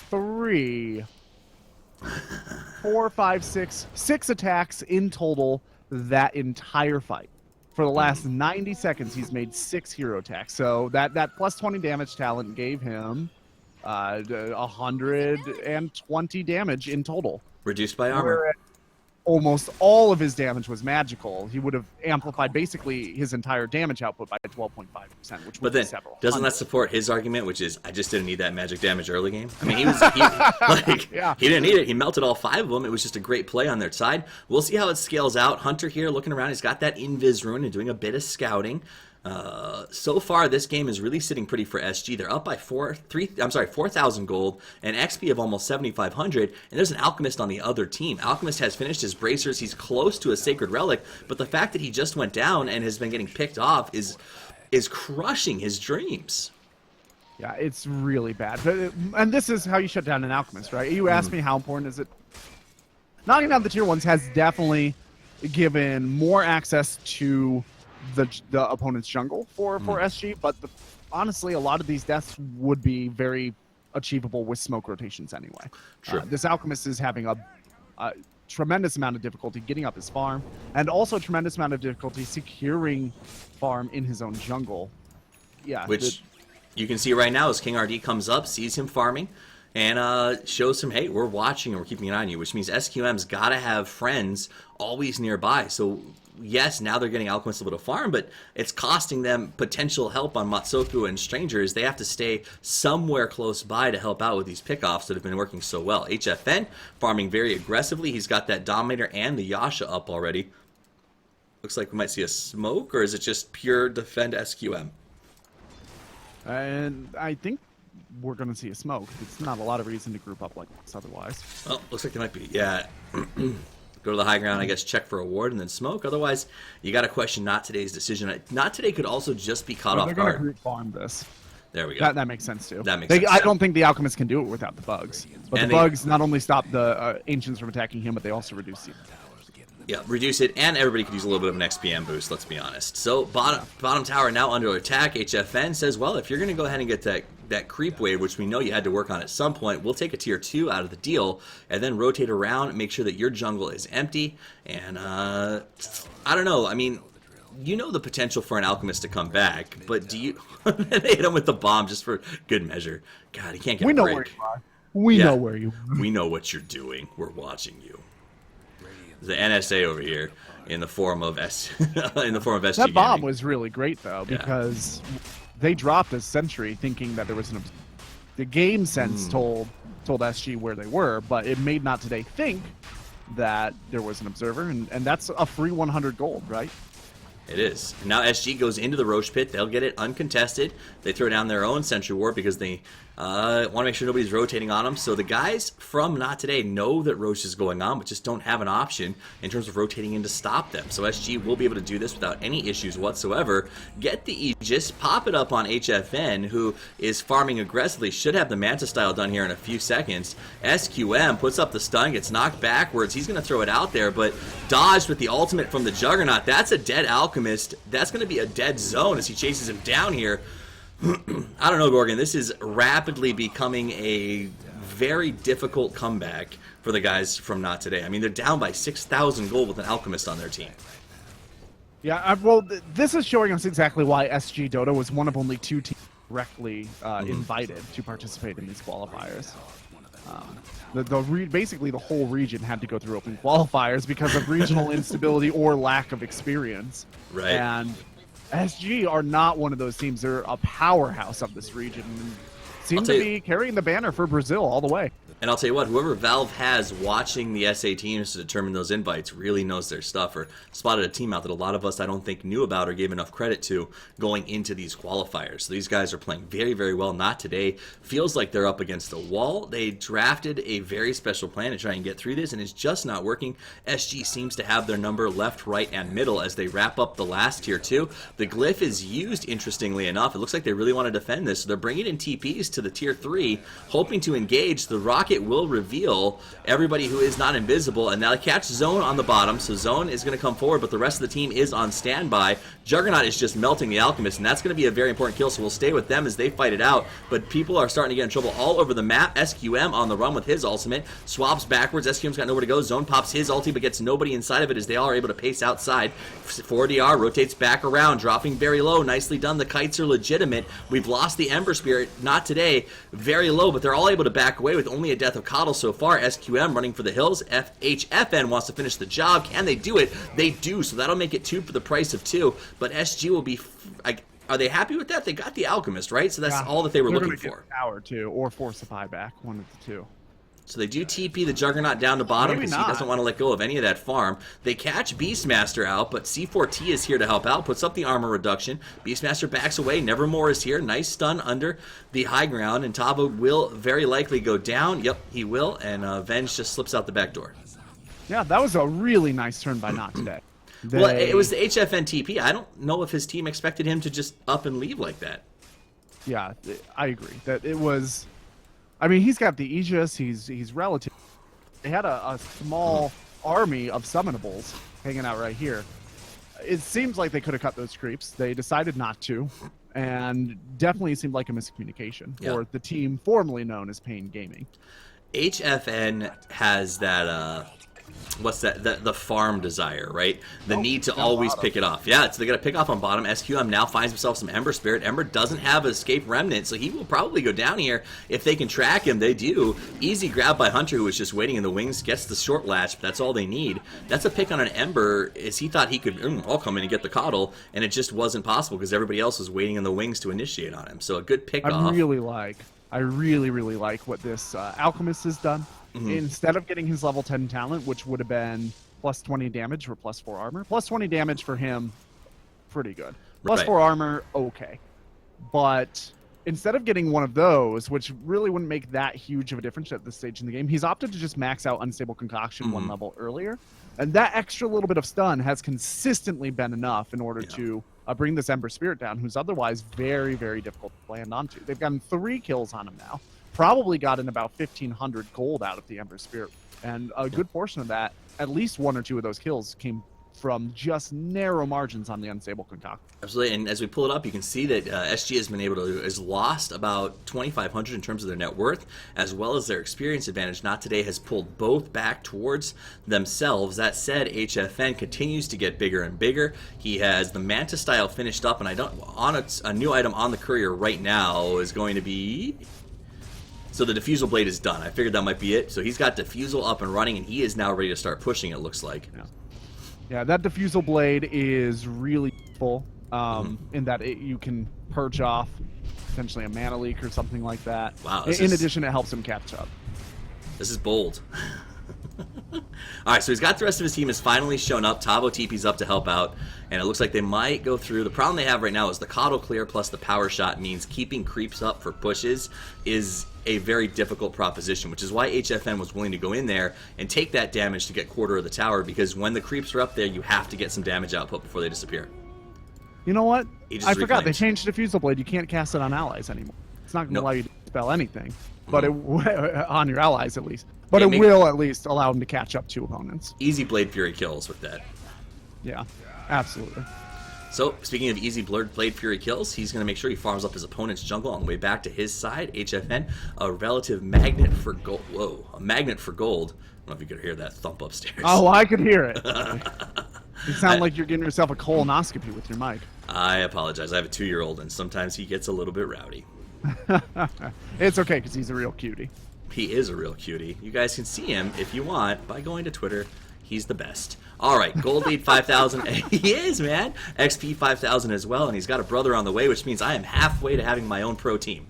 3, 4, 5, 6, 6 attacks in total that entire fight. For the last 90 seconds, he's made 6 hero attacks. So that plus 20 damage talent gave him 120 damage in total. Reduced by armor. Whereas almost all of his damage was magical. He would have amplified basically his entire damage output by 12.5%, which would But be then, several doesn't that hundred. support his argument, which is, I just didn't need that magic damage early game? I mean, he Yeah. he didn't need it. He melted all 5 of them. It was just a great play on their side. We'll see how it scales out. Hunter here looking around. He's got that Invis rune and doing a bit of scouting. So far, this game is really sitting pretty for SG. They're up by 4,000 gold, and XP of almost 7,500, and there's an Alchemist on the other team. Alchemist has finished his bracers. He's close to a Sacred Relic, but the fact that he just went down and has been getting picked off is crushing his dreams. Yeah, it's really bad. And this is how you shut down an Alchemist, right? You asked me how important is it. Knocking down the tier 1s has definitely given more access to the opponent's jungle for SG, but honestly, a lot of these deaths would be very achievable with smoke rotations anyway. True. This Alchemist is having a tremendous amount of difficulty getting up his farm, and also a tremendous amount of difficulty securing farm in his own jungle. Yeah, Which you can see right now as King RD comes up, sees him farming, and shows him, hey, we're watching and we're keeping an eye on you, which means SQM's got to have friends always nearby. So, yes, now they're getting Alchemist able to farm, but it's costing them potential help on Matsoku and Strangers. They have to stay somewhere close by to help out with these pickoffs that have been working so well. HFN farming very aggressively. He's got that Dominator and the Yasha up already. Looks like we might see a smoke, or is it just pure defend SQM? and I think we're going to see a smoke. It's not a lot of reason to group up like this otherwise. Oh, looks like they might be. Yeah. Go to the high ground, I guess, check for a ward, and then smoke. Otherwise, you got to question Not Today's decision. Not Today could also just be caught off They're going to guard. group farm this. There we go. That makes sense too. That makes sense, I yeah. don't think the Alchemist can do it without the bugs. But And the bugs not only stop the Ancients from attacking him, but they also reduce the... Yeah, reduce it, and everybody could use a little bit of an XPM boost, let's be honest. So, bottom tower now under attack. HFN says, well, if you're going to go ahead and get that creep wave, which we know you had to work on at some point, we'll take a tier 2 out of the deal, and then rotate around, make sure that your jungle is empty, and, I don't know, I mean, you know the potential for an Alchemist to come back, but do you... They hit him with the bomb just for good measure. God, he can't get We a know break. where you are. We know where you are. We know what you're doing. We're watching you. The NSA over here in the form of SG. That bomb Gaming. was really great, though, Yeah. because they dropped a sentry thinking that there was an... The game sense told SG where they were, but it made Not Today think that there was an observer, and that's a free 100 gold, right? It is. Now SG goes into the Roche pit. They'll get it uncontested. They throw down their own sentry ward because they want to make sure nobody's rotating on them. So the guys from Not Today know that Roche is going on, but just don't have an option in terms of rotating in to stop them. So SG will be able to do this without any issues whatsoever. Get the Aegis, pop it up on HFN, who is farming aggressively. Should have the Manta style done here in a few seconds. SQM puts up the stun, gets knocked backwards. He's going to throw it out there, but dodged with the ultimate from the Juggernaut. That's a dead Alchemist. That's going to be a dead zone as he chases him down here. I don't know, Gorgon. This is rapidly becoming a very difficult comeback for the guys from Not Today. I mean, they're down by 6,000 gold with an Alchemist on their team. Yeah, well, this is showing us exactly why SG Dota was one of only 2 teams directly invited to participate in these qualifiers. Basically, the whole region had to go through open qualifiers because of regional instability or lack of experience. Right. And SG are not one of those teams. They're a powerhouse of this region. And seem to be carrying the banner for Brazil all the way. And I'll tell you what, whoever Valve has watching the SA teams to determine those invites really knows their stuff, or spotted a team out that a lot of us I don't think knew about or gave enough credit to going into these qualifiers. So these guys are playing very, very well. Not today. Feels like they're up against a wall. They drafted a very special plan to try and get through this, and it's just not working. SG seems to have their number left, right, and middle as they wrap up the last tier 2. The glyph is used, interestingly enough. It looks like they really want to defend this, so they're bringing in TPs to the tier 3, hoping to engage. The rocket will reveal everybody who is not invisible, and now they catch Zone on the bottom, so Zone is going to come forward, but the rest of the team is on standby. Juggernaut is just melting the Alchemist, and that's going to be a very important kill, so we'll stay with them as they fight it out, but people are starting to get in trouble all over the map. SQM on the run with his ultimate, swaps backwards. SQM's got nowhere to go. Zone pops his ulti, but gets nobody inside of it as they all are able to pace outside. 4DR rotates back around, dropping very low. Nicely done. The kites are legitimate. We've lost the Ember Spirit, not today. Very low, but they're all able to back away with only a death of Coddle so far. SQM running for the hills. HFN wants to finish the job. Can they do it? They do, so that'll make it 2 for the price of 2, but SG will be... Are they happy with that? They got the Alchemist, right? So that's all that they were looking for. Power too, or force a buyback, one of the two. So they do TP the Juggernaut down to bottom because he doesn't want to let go of any of that farm. They catch Beastmaster out, but C4T is here to help out, puts up the armor reduction. Beastmaster backs away. Nevermore is here. Nice stun under the high ground, and Tavo will very likely go down. Yep, he will, and Venge just slips out the back door. Yeah, that was a really nice turn by Not Today. Well, it was the HFN TP. I don't know if his team expected him to just up and leave like that. Yeah, I agree. That it was... I mean, he's got the Aegis. He's relative. They had a small army of summonables hanging out right here. It seems like they could have cut those creeps. They decided not to, and definitely seemed like a miscommunication for the team formerly known as Pain Gaming. HFN has that what's that? The farm desire, right? The need to always pick it off. Yeah, so they got to pick off on bottom. SQM now finds himself some Ember Spirit. Ember doesn't have Escape Remnant, so he will probably go down here. If they can track him, they do. Easy grab by Hunter, who was just waiting in the wings, gets the short latch, but that's all they need. That's a pick on an Ember, as he thought he could, I'll come in and get the Coddle, and it just wasn't possible because everybody else was waiting in the wings to initiate on him. So a good pick off. I really like what this Alchemist has done. Instead of getting his level 10 talent, which would have been plus 20 damage for plus 4 armor, plus 20 damage for him, pretty good. Plus 4 armor, okay. But instead of getting one of those, which really wouldn't make that huge of a difference at this stage in the game, he's opted to just max out Unstable Concoction 1 level earlier. And that extra little bit of stun has consistently been enough in order to bring this Ember Spirit down, who's otherwise very, very difficult to land onto. They've gotten 3 kills on him now. Probably gotten about 1,500 gold out of the Ember Spirit. And a good portion of that, at least 1 or 2 of those kills, came from just narrow margins on the Unstable Concoction. Absolutely, and as we pull it up, you can see that SG has lost about 2,500 in terms of their net worth, as well as their experience advantage. Not Today has pulled both back towards themselves. That said, HFN continues to get bigger and bigger. He has the Manta style finished up, and a new item on the courier right now is going to be... So the Diffusal Blade is done. I figured that might be it. So he's got Diffusal up and running, and he is now ready to start pushing, it looks like. Yeah, that Diffusal Blade is really full in that you can purge off potentially a mana leak or something like that. Wow. In addition, it helps him catch up. This is bold. All right, so he's got the rest of his team has finally shown up. Tavo TP's up to help out, and it looks like they might go through. The problem they have right now is the Coddle clear plus the power shot means keeping creeps up for pushes is a very difficult proposition, which is why HFN was willing to go in there and take that damage to get quarter of the tower, because when the creeps are up there, you have to get some damage output before they disappear. You know what? I forgot. They changed Diffusal Blade. You can't cast it on allies anymore. It's not going to allow you to spell anything, but on your allies at least. But it will at least allow them to catch up to opponents. Easy Blade Fury kills with that. Yeah, absolutely. So, speaking of easy Blade Fury kills, he's going to make sure he farms up his opponent's jungle on the way back to his side. HFN, a relative magnet for gold. Whoa, a magnet for gold. I don't know if you could hear that thump upstairs. Oh, I could hear it. You sound like you're getting yourself a colonoscopy with your mic. I apologize. I have a 2-year-old, and sometimes he gets a little bit rowdy. It's okay, because he's a real cutie. He is a real cutie. You guys can see him if you want by going to Twitter. He's the best. All right, Gold Lead 5,000. He is, man. XP 5,000 as well, and he's got a brother on the way, which means I am halfway to having my own pro team.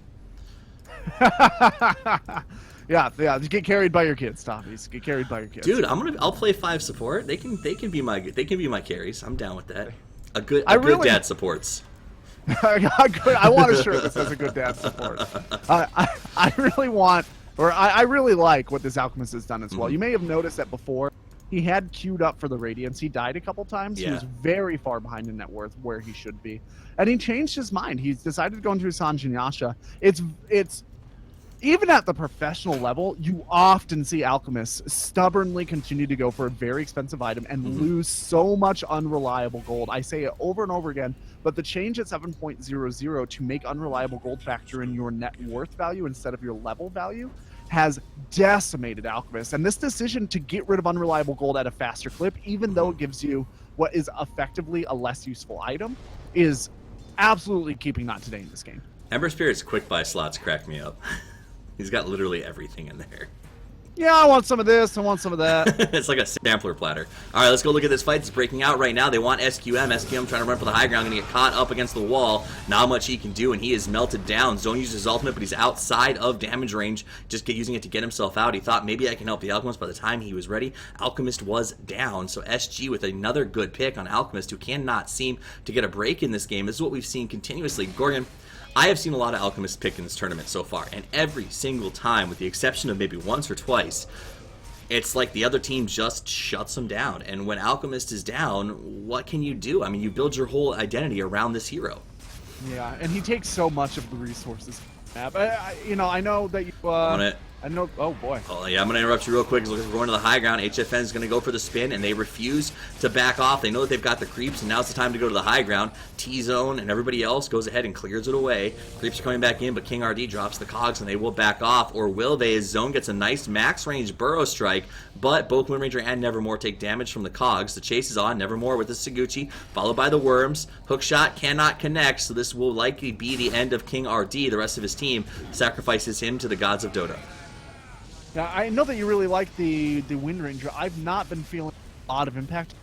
Yeah. Get carried by your kids, Toffees. Get carried by your kids. Dude, I'll play 5 support. They can be my carries. I'm down with that. A good dad supports. I want a shirt that says a good dad support. I really want, or I really like what this Alchemist has done as well. You may have noticed that before he had queued up for the Radiance. He died a couple times. Yeah. He was very far behind in net worth where he should be. And he changed his mind. He's decided to go into Sanj and Yasha. It's even at the professional level, you often see alchemists stubbornly continue to go for a very expensive item and lose so much unreliable gold. I say it over and over again, but the change at 7.00 to make unreliable gold factor in your net worth value instead of your level value has decimated alchemists. And this decision to get rid of unreliable gold at a faster clip, even though it gives you what is effectively a less useful item, is absolutely keeping not today in this game. Ember Spirit's quick buy slots crack me up. He's got literally everything in there. Yeah, I want some of this, I want some of that. It's like a sampler platter. All right, let's go look at this fight that's breaking out right now. They want SQM. SQM trying to run for the high ground, going to get caught up against the wall. Not much he can do, and he is melted down. Zone uses his ultimate, but he's outside of damage range, just using it to get himself out. He thought maybe I can help the Alchemist. By the time he was ready, Alchemist was down. So SG with another good pick on Alchemist, who cannot seem to get a break in this game. This is what we've seen continuously. Gorgon, I have seen a lot of Alchemists pick in this tournament so far, and every single time, with the exception of maybe once or twice, it's like the other team just shuts them down. And when Alchemist is down, what can you do? I mean, you build your whole identity around this hero. Yeah, and he takes so much of the resources. I know that you. On it. I know. Oh boy. Oh yeah, I'm gonna interrupt you real quick because we're going to the high ground. HFN is gonna go for the spin, and they refuse to back off. They know that they've got the creeps, and now's the time to go to the high ground. T-Zone and everybody else goes ahead and clears it away. Creeps are coming back in, but King RD drops the cogs, and they will back off. Or will they? His Zone gets a nice max range burrow strike, but both Wind Ranger and Nevermore take damage from the cogs. The chase is on. Nevermore with the Saguchi, followed by the Worms. Hookshot cannot connect, so this will likely be the end of King RD. The rest of his team sacrifices him to the gods of Dota. Now, I know that you really like the Wind Ranger. I've not been feeling a lot of impact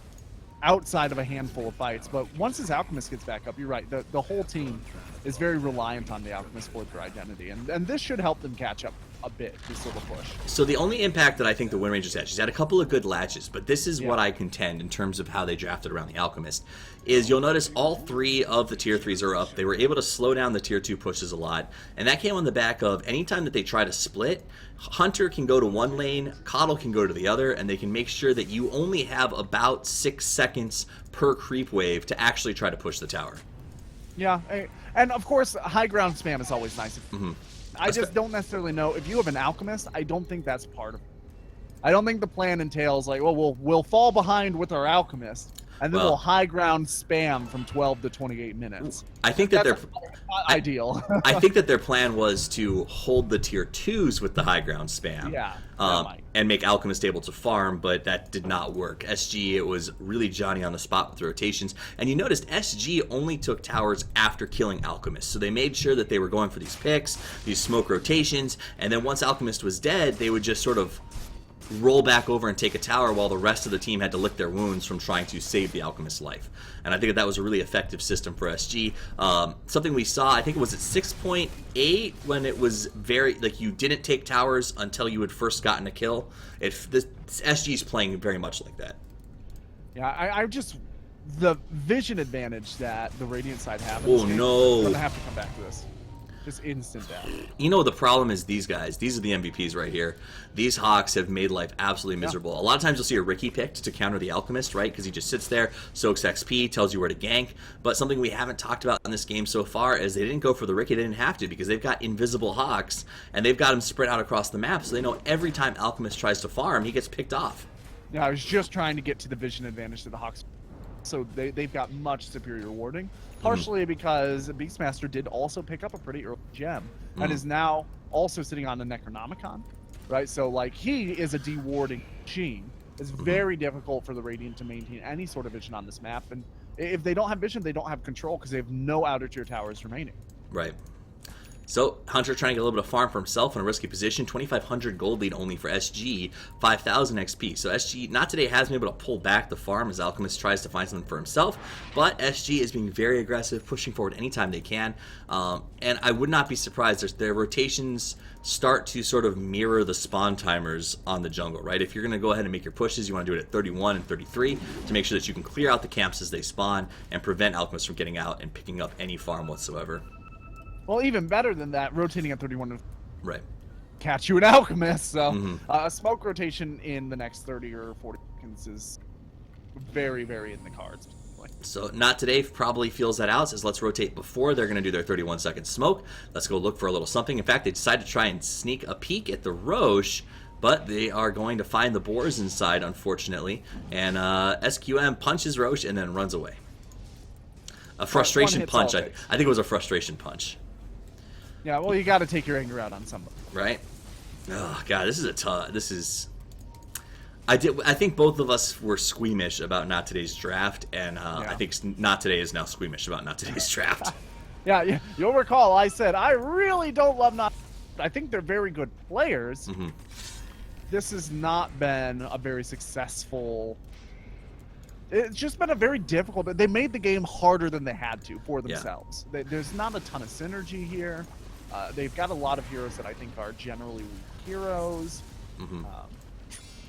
outside of a handful of fights, but once his Alchemist gets back up, you're right, the whole team is very reliant on the Alchemist for their identity, and this should help them catch up a bit, this little push. So the only impact that I think the Wind Ranger's had, she's had a couple of good latches, but this is what I contend in terms of how they drafted around the Alchemist, is you'll notice all 3 of the tier 3s are up. They were able to slow down the tier 2 pushes a lot, and that came on the back of anytime that they try to split, Hunter can go to one lane, Coddle can go to the other, and they can make sure that you only have about 6 seconds per creep wave to actually try to push the tower. Yeah, and of course, high ground spam is always nice. I just don't necessarily know. If you have an Alchemist, I don't think that's part of it. I don't think the plan entails like, well, we'll fall behind with our Alchemist, and then we'll high ground spam from 12 to 28 minutes. I think that that's ideal. I think that their plan was to hold the tier 2s with the high ground spam. And make Alchemist able to farm, but that did not work. SG, it was really Johnny on the spot with the rotations. And you noticed SG only took towers after killing Alchemist. So they made sure that they were going for these picks, these smoke rotations, and then once Alchemist was dead, they would just sort of roll back over and take a tower while the rest of the team had to lick their wounds from trying to save the Alchemist's life. And I think that was a really effective system for SG. Something we saw, I think it was at 6.8 when it was very, like, you didn't take towers until you had first gotten a kill. SG's playing very much like that. Yeah, I just, the vision advantage that the Radiant side have. Oh no. I'm going to have to come back to this. Just instant death. You know, the problem is these guys. These are the MVPs right here. These Hawks have made life absolutely miserable. A lot of times you'll see a Ricky picked to counter the Alchemist, right? Because he just sits there, soaks XP, tells you where to gank. But something we haven't talked about in this game so far is they didn't go for the Ricky. They didn't have to because they've got invisible Hawks, and they've got him spread out across the map. So they know every time Alchemist tries to farm, he gets picked off. Yeah, I was just trying to get to the vision advantage to the Hawks. So they've got much superior warding, partially because Beastmaster did also pick up a pretty early gem and is now also sitting on the Necronomicon, right? So like he is a dewarding machine, It's very difficult for the Radiant to maintain any sort of vision on this map, and if they don't have vision, they don't have control because they have no outer tier towers remaining. Right. So, Hunter trying to get a little bit of farm for himself in a risky position. 2,500 gold lead only for SG, 5,000 XP. So SG, not today, has been able to pull back the farm as Alchemist tries to find something for himself. But SG is being very aggressive, pushing forward anytime they can. And I would not be surprised. Their rotations start to sort of mirror the spawn timers on the jungle, right? If you're going to go ahead and make your pushes, you want to do it at 31 and 33 to make sure that you can clear out the camps as they spawn and prevent Alchemists from getting out and picking up any farm whatsoever. Well, even better than that, rotating at 31 right. catch you an Alchemist. So a smoke rotation in the next 30 or 40 seconds is very, very in the cards. So Not Today probably feels that out, says let's rotate before they're going to do their 31-second smoke. Let's go look for a little something. In fact, they decided to try and sneak a peek at the Roche, but they are going to find the boars inside, unfortunately. And SQM punches Roche and then runs away. A frustration punch. I think it was a frustration punch. Yeah, well, you got to take your anger out on somebody. Right? Oh, God, this is a tough... This is... I think both of us were squeamish about Not Today's draft, and I think Not Today is now squeamish about Not Today's draft. Yeah, you'll recall I said, I really don't love Not... I think they're very good players. This has not been a very successful... It's just been a very difficult... They made the game harder than they had to for themselves. There's not a ton of synergy here. They've got a lot of heroes that I think are generally weak heroes.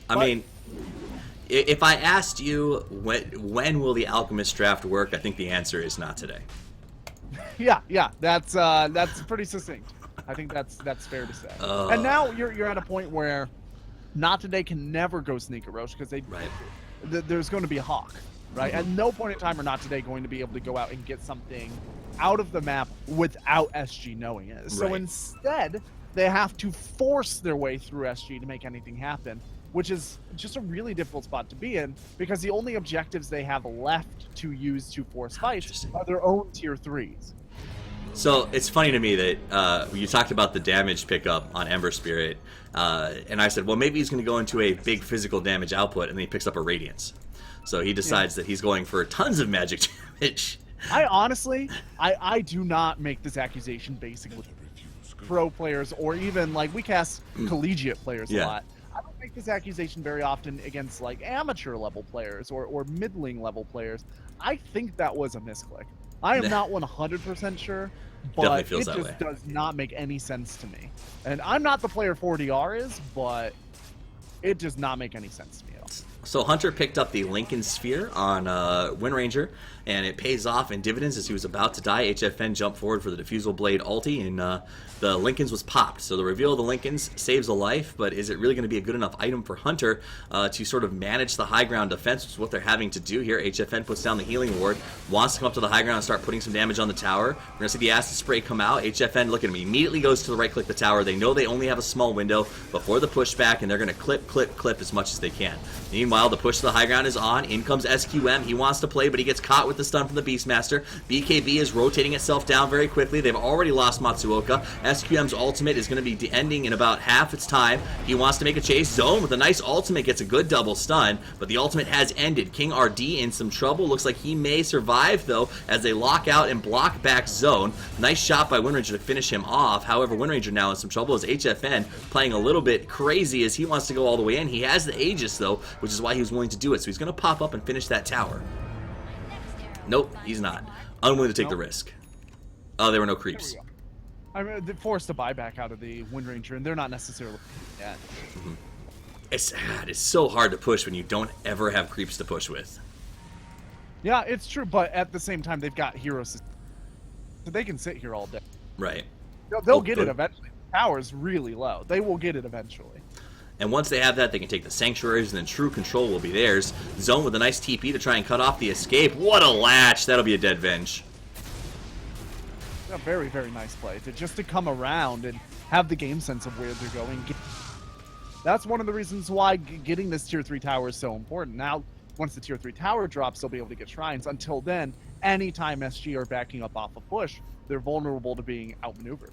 I mean, if I asked you when will the Alchemist draft work, I think the answer is not today. Yeah, that's pretty succinct. I think that's fair to say. And now you're at a point where Not Today can never go sneak a Roche because there's going to be a Hawk, right? At no point in time are Not Today going to be able to go out and get something out of the map without SG knowing it. So instead, they have to force their way through SG to make anything happen, which is just a really difficult spot to be in because the only objectives they have left to use to force fights are their own tier 3s. So it's funny to me that you talked about the damage pickup on Ember Spirit, and I said, well, maybe he's going to go into a big physical damage output, and then he picks up a Radiance. So he decides that he's going for tons of magic damage. I honestly, I do not make this accusation basically pro players or even like we cast collegiate players a lot. I don't make this accusation very often against like amateur level players or middling level players. I think that was a misclick. I am not 100% sure, but it just does not make any sense to me. And I'm not the player 4DR is, but it does not make any sense to me at all. So Hunter picked up the Lincoln Sphere on Windranger, and it pays off in dividends as he was about to die. HFN jumped forward for the Diffusal Blade ulti, and the Lincolns was popped. So the reveal of the Lincolns saves a life, but is it really going to be a good enough item for Hunter to sort of manage the high ground defense, which is what they're having to do here. HFN puts down the healing ward, wants to come up to the high ground and start putting some damage on the tower. We're going to see the acid spray come out. HFN, look at him, immediately goes to the right click the tower. They know they only have a small window before the pushback, and they're going to clip as much as they can. Meanwhile, the push to the high ground is on. In comes SQM. He wants to play, but he gets caught with the stun from the Beastmaster. BKB is rotating itself down very quickly. They've already lost Matsuoka. SQM's ultimate is going to be ending in about half its time. He wants to make a chase. Zone with a nice ultimate gets a good double stun, but the ultimate has ended. King RD in some trouble. Looks like he may survive, though, as they lock out and block back Zone. Nice shot by Windranger to finish him off. However, Windranger now in some trouble as HFN playing a little bit crazy as he wants to go all the way in. He has the Aegis, though, which is why he was willing to do it. So he's going to pop up and finish that tower. Nope, he's not. Unwilling to take the risk. Oh, there were no creeps. I mean, they forced a buyback out of the Windranger, and they're not necessarily yet. It's so hard to push when you don't ever have creeps to push with. Yeah, it's true, but at the same time, they've got heroes, so they can sit here all day. Right. They'll get it eventually. The tower's really low. They will get it eventually. And once they have that, they can take the sanctuaries, and then true control will be theirs. Zone with a nice TP to try and cut off the escape. What a latch! That'll be a dead Venge. A very, very nice play just to come around and have the game sense of where they're going. That's one of the reasons why getting this tier 3 tower is so important. Now, once the tier 3 tower drops, they'll be able to get shrines. Until then, anytime SG are backing up off a push, they're vulnerable to being outmaneuvered.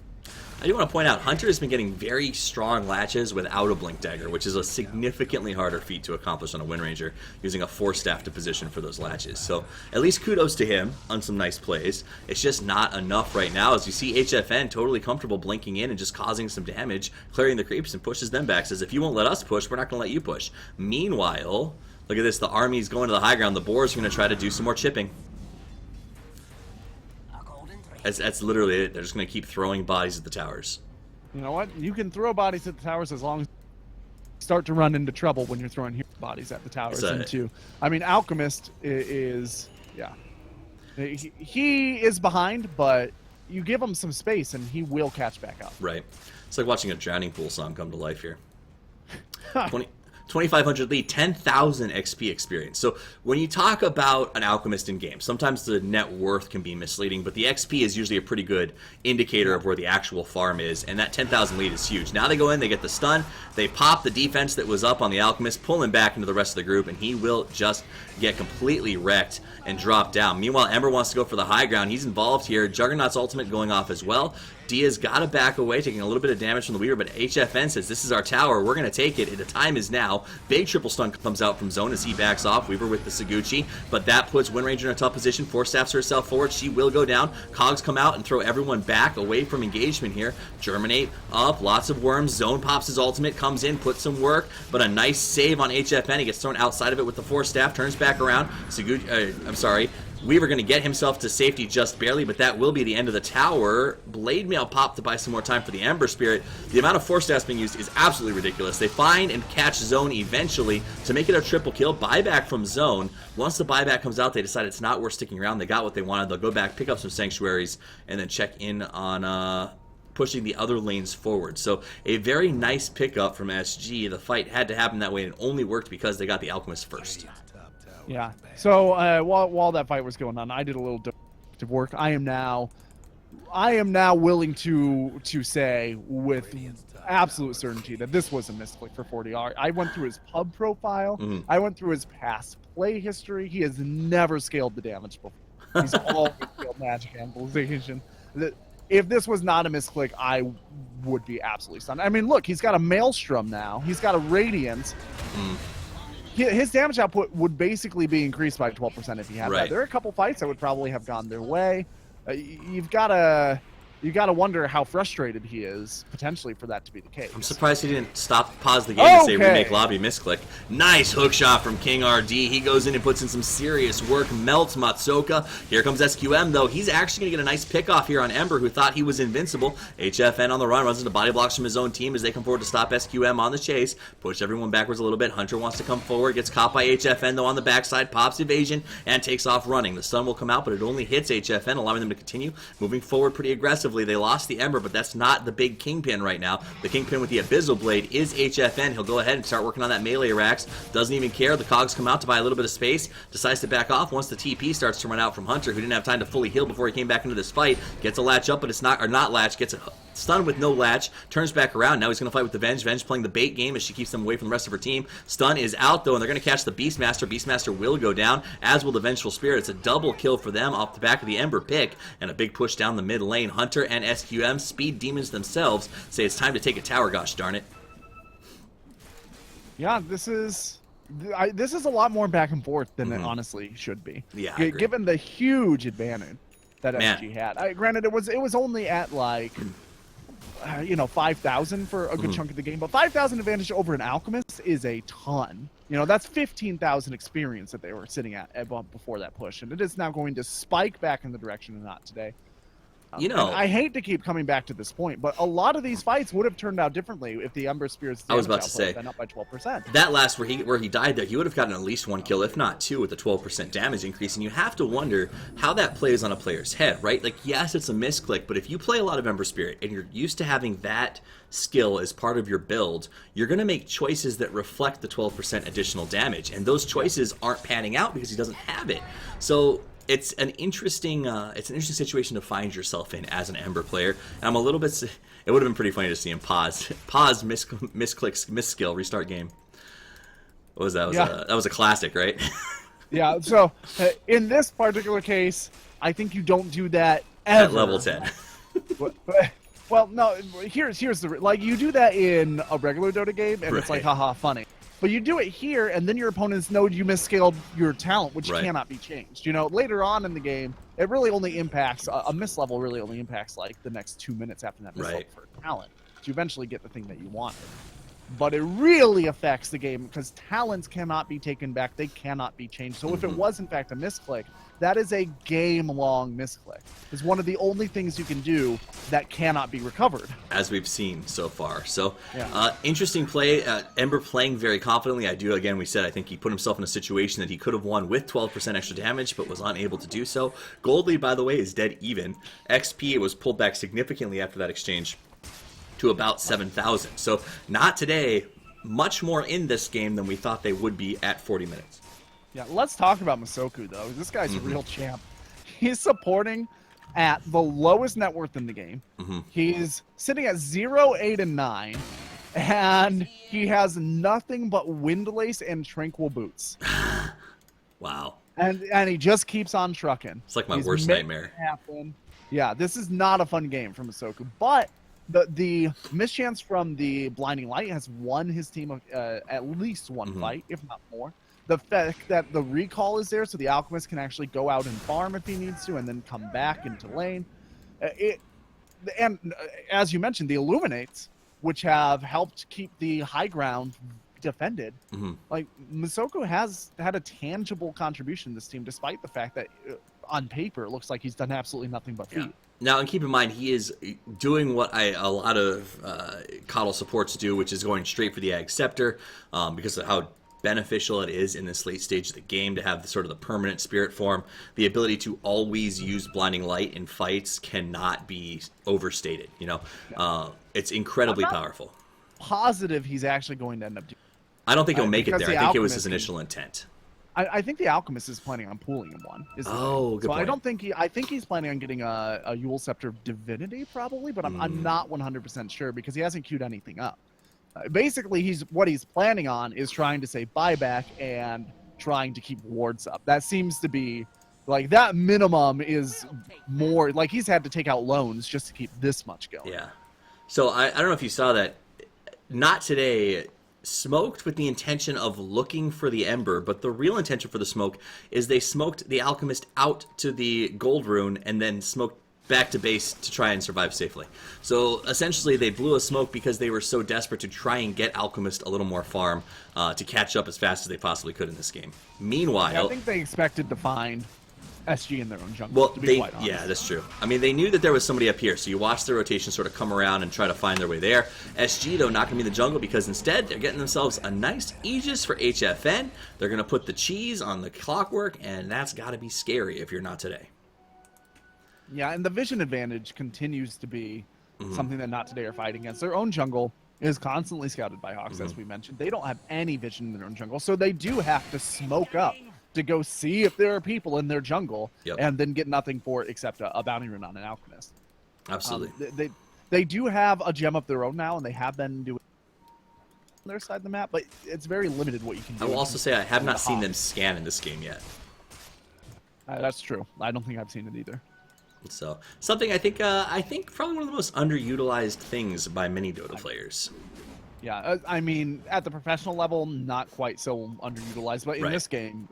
I do want to point out, Hunter has been getting very strong latches without a Blink Dagger, which is a significantly harder feat to accomplish on a Wind Ranger, using a Force Staff to position for those latches. So at least kudos to him on some nice plays. It's just not enough right now, as you see HFN totally comfortable blinking in and just causing some damage, clearing the creeps, and pushes them back. Says, if you won't let us push, we're not going to let you push. Meanwhile, look at this, the army's going to the high ground. The Boars are going to try to do some more chipping. That's literally it. They're just going to keep throwing bodies at the towers. You know what? You can throw bodies at the towers as long as you start to run into trouble when you're throwing hero bodies at the towers. I mean, Alchemist is, yeah. He is behind, but you give him some space and he will catch back up. Right. It's like watching a Drowning Pool song come to life here. 2,500 lead, 10,000 XP experience. So when you talk about an Alchemist in game, sometimes the net worth can be misleading, but the XP is usually a pretty good indicator of where the actual farm is, and that 10,000 lead is huge. Now they go in, they get the stun, they pop the defense that was up on the Alchemist, pull him back into the rest of the group, and he will just get completely wrecked and drop down. Meanwhile, Ember wants to go for the high ground. He's involved here. Juggernaut's ultimate going off as well. Dia's got to back away, taking a little bit of damage from the Weaver, but HFN says, this is our tower, we're going to take it, the time is now. Big triple stun comes out from Zone as he backs off. Weaver with the Saguchi, but that puts Wind Ranger in a tough position. Force staffs herself forward, she will go down. Cogs come out and throw everyone back away from engagement here. Germinate up, lots of worms. Zone pops his ultimate, comes in, puts some work, but a nice save on HFN. He gets thrown outside of it with the Force staff, turns back around. Weaver going to get himself to safety just barely, but that will be the end of the tower. Blade Mail popped to buy some more time for the Ember Spirit. The amount of Force Staffs being used is absolutely ridiculous. They find and catch Zone eventually to make it a triple kill. Buyback from Zone. Once the buyback comes out, they decide it's not worth sticking around. They got what they wanted. They'll go back, pick up some Sanctuaries, and then check in on pushing the other lanes forward. So a very nice pickup from SG. The fight had to happen that way, and it only worked because they got the Alchemist first. Yeah. So while that fight was going on, I did a little detective work. I am now willing to say with absolute certainty that this was a misclick for 40R. I went through his pub profile. Mm-hmm. I went through his past play history. He has never scaled the damage before. He's always scaled magic amplification. If this was not a misclick, I would be absolutely stunned. I mean, look, he's got a Maelstrom now. He's got a Radiance. His damage output would basically be increased by 12% if he had that. There are a couple fights that would probably have gone their way. You've got to wonder how frustrated he is potentially for that to be the case. I'm surprised he didn't pause the game and say remake lobby misclick. Nice hook shot from King RD. He goes in and puts in some serious work, melts Matsuoka. Here comes SQM though. He's actually going to get a nice pick off here on Ember, who thought he was invincible. HFN on the run, runs into body blocks from his own team as they come forward to stop SQM on the chase. Push everyone backwards a little bit. Hunter wants to come forward, gets caught by HFN though on the backside, pops evasion, and takes off running. The stun will come out, but it only hits HFN, allowing them to continue moving forward pretty aggressively. They lost the Ember, but that's not the big Kingpin right now. The Kingpin with the Abyssal Blade is HFN. He'll go ahead and start working on that melee racks. Doesn't even care. The Cogs come out to buy a little bit of space. Decides to back off once the TP starts to run out from Hunter, who didn't have time to fully heal before he came back into this fight. Gets a latch up, but it's not latch. Gets a stun with no latch. Turns back around. Now he's going to fight with the Venge. Venge playing the bait game as she keeps them away from the rest of her team. Stun is out, though, and they're going to catch the Beastmaster. Beastmaster will go down, as will the Vengeful Spirit. It's a double kill for them off the back of the Ember pick, and a big push down the mid lane. Hunter and SQM, Speed Demons themselves, say it's time to take a tower, gosh darn it. Yeah, this is a lot more back and forth than it honestly should be. Yeah, given the huge advantage that SG had. Granted, it was only at like 5,000 for a good chunk of the game, but 5,000 advantage over an Alchemist is a ton. That's 15,000 experience that they were sitting at before that push, and it is now going to spike back in the direction of not today. I hate to keep coming back to this point, but a lot of these fights would have turned out differently if the Ember Spirit's damage output had been up by 12%. That last where he died there, he would have gotten at least one kill, if not two, with the 12% damage increase. And you have to wonder how that plays on a player's head, right? Like, yes, it's a misclick, but if you play a lot of Ember Spirit and you're used to having that skill as part of your build, you're going to make choices that reflect the 12% additional damage, and those choices aren't panning out because he doesn't have it. So it's an interesting situation to find yourself in as an Ember player. And I'm a little bit. It would have been pretty funny to see him pause, misclicks, misskill, restart game. What was that? That was a classic, right? Yeah. So in this particular case, I think you don't do that ever. At level 10. But Well, no, here's the like you do that in a regular Dota game, and it's like haha funny. But you do it here, and then your opponents know you misscaled your talent, which cannot be changed. You know, later on in the game, it really only impacts a miss level. Really only impacts like the next 2 minutes after that miss level for talent to eventually get the thing that you wanted. But it really affects the game because talents cannot be taken back. They cannot be changed. So if it was in fact a misclick, that is a game-long misclick. It's one of the only things you can do that cannot be recovered. As we've seen so far. So, interesting play. Ember playing very confidently. Again, we said I think he put himself in a situation that he could have won with 12% extra damage, but was unable to do so. Gold lead, by the way, is dead even. XP was pulled back significantly after that exchange to about 7,000. So, not today. Much more in this game than we thought they would be at 40 minutes. Yeah, let's talk about Masoku, though. This guy's a real champ. He's supporting at the lowest net worth in the game. He's sitting at 0, 8, and 9, and he has nothing but Windlace and Tranquil Boots. Wow. And he just keeps on trucking. It's like my worst nightmare. Yeah, this is not a fun game for Masoku, but the mischance from the Blinding Light has won his team at least one fight, if not more. The fact that the recall is there so the Alchemist can actually go out and farm if he needs to and then come back into lane. And as you mentioned, the Illuminates, which have helped keep the high ground defended. Like, Masoku has had a tangible contribution to this team, despite the fact that on paper it looks like he's done absolutely nothing but feed. Now, and keep in mind, he is doing what a lot of Coddle supports do, which is going straight for the Ag Scepter, because of how beneficial it is in this late stage of the game to have the sort of the permanent spirit form. The ability to always use Blinding Light in fights cannot be overstated. You know, it's incredibly powerful. Positive he's actually going to end up doing. I don't think he'll make it there. I think it was his initial intent. I think the Alchemist is planning on pooling him one. Good point. I don't think I think he's planning on getting a Yule Scepter of Divinity probably, but I'm not 100% sure because he hasn't queued anything up. Basically, what he's planning on is trying to say buyback and trying to keep wards up. That seems to be like that minimum is more like he's had to take out loans just to keep this much going. Yeah. So I don't know if you saw that. Not today. Smoked with the intention of looking for the Ember, but the real intention for the smoke is they smoked the Alchemist out to the Gold Rune and then smoked back to base to try and survive safely. So essentially they blew a smoke because they were so desperate to try and get Alchemist a little more farm to catch up as fast as they possibly could in this game. Meanwhile, I think they expected to find SG in their own jungle, to be quite honest. Yeah, that's true. I mean, they knew that there was somebody up here, so you watch the rotation sort of come around and try to find their way there. SG, though, not going to be in the jungle because instead they're getting themselves a nice Aegis for HFN. They're going to put the cheese on the clockwork, and that's got to be scary if you're not today. Yeah, and the vision advantage continues to be something that Not Today are fighting against. Their own jungle is constantly scouted by Hawks, as we mentioned. They don't have any vision in their own jungle, so they do have to smoke up to go see if there are people in their jungle and then get nothing for it except a bounty rune on an Alchemist. Absolutely. They do have a gem of their own now, and they have been doing on their side of the map, but it's very limited what you can do. I will also say I have not seen them scan in this game yet. That's true. I don't think I've seen it either. So something I think probably one of the most underutilized things by many Dota players. Yeah, I mean, at the professional level, not quite so underutilized, but in this game,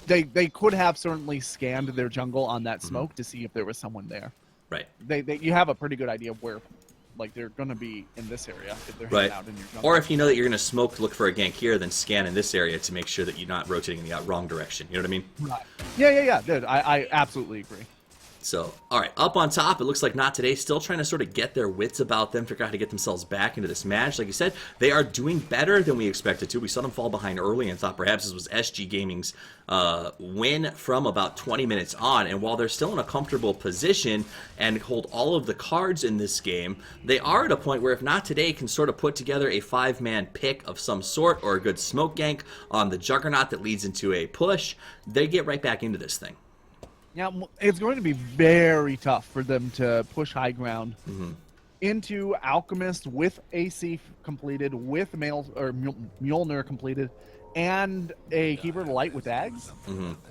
they could have certainly scanned their jungle on that smoke to see if there was someone there. Right. You have a pretty good idea of where, like, they're going to be in this area if they're hanging out in your jungle. Or if you know that you're going to smoke, look for a gank here, then scan in this area to make sure that you're not rotating in the wrong direction. You know what I mean? Right. Yeah. Dude, I absolutely agree. So, all right, up on top, it looks like Not Today still trying to sort of get their wits about them, figure out how to get themselves back into this match. Like you said, they are doing better than we expected to. We saw them fall behind early and thought perhaps this was SG Gaming's win from about 20 minutes on. And while they're still in a comfortable position and hold all of the cards in this game, they are at a point where if Not Today can sort of put together a 5-man pick of some sort or a good smoke gank on the Juggernaut that leads into a push, they get right back into this thing. Yeah, it's going to be very tough for them to push high ground into Alchemist with AC completed, with Mjolnir completed, and a Keeper of the Light with Ags.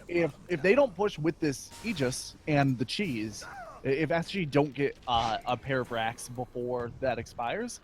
If they don't push with this Aegis and the cheese, If SG don't get a pair of racks before that expires,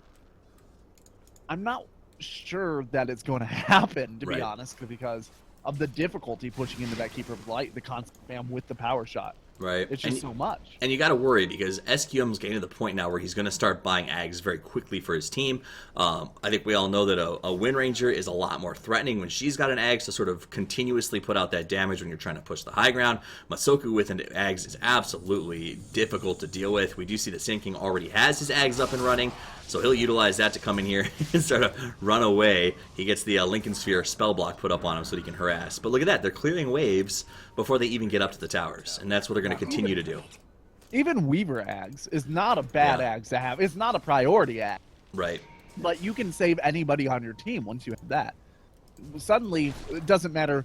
I'm not sure that it's going to happen, to be honest, because of the difficulty pushing into that Keeper of Light, the constant spam with the power shot. Right. It's just so much. And you got to worry because SQM's getting to the point now where he's going to start buying Ags very quickly for his team. I think we all know that a Wind Ranger is a lot more threatening when she's got an Ags to sort of continuously put out that damage when you're trying to push the high ground. Masoku with an Ags is absolutely difficult to deal with. We do see that Sand King already has his Ags up and running, so he'll utilize that to come in here and sort of run away. He gets the Lincoln Sphere spell block put up on him so he can harass. But look at that. They're clearing waves before they even get up to the towers, and that's what they're going to continue to do. Even Weaver Ags is not a bad Ags to have. It's not a priority Ag. Right. But you can save anybody on your team once you have that. Suddenly, it doesn't matter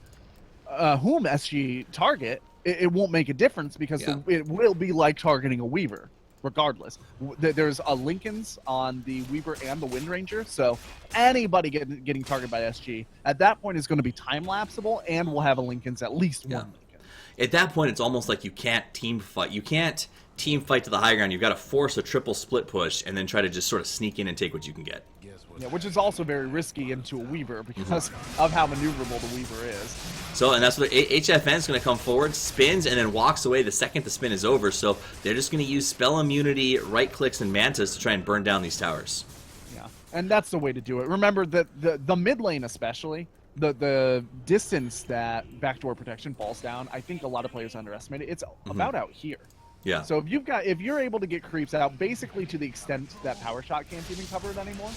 whom SG target. It won't make a difference because it will be like targeting a Weaver. Regardless, there's a Lincolns on the Weaver and the Wind Ranger, so anybody getting targeted by SG at that point is going to be time lapsable, and we'll have a Lincolns at least one Lincoln. At that point, it's almost like you can't team fight. You can't team fight to the high ground. You've got to force a triple split push and then try to just sort of sneak in and take what you can get. Yeah, which is also very risky into a Weaver because of how maneuverable the Weaver is. So, and that's what HFN is going to come forward, spins, and then walks away the second the spin is over. So they're just going to use spell immunity, right clicks, and mantas to try and burn down these towers. Yeah, and that's the way to do it. Remember that the mid lane especially, the distance that backdoor protection falls down, I think a lot of players underestimate it. It's about out here. Yeah. So if you're able to get creeps out basically to the extent that power shot can't even cover it anymore,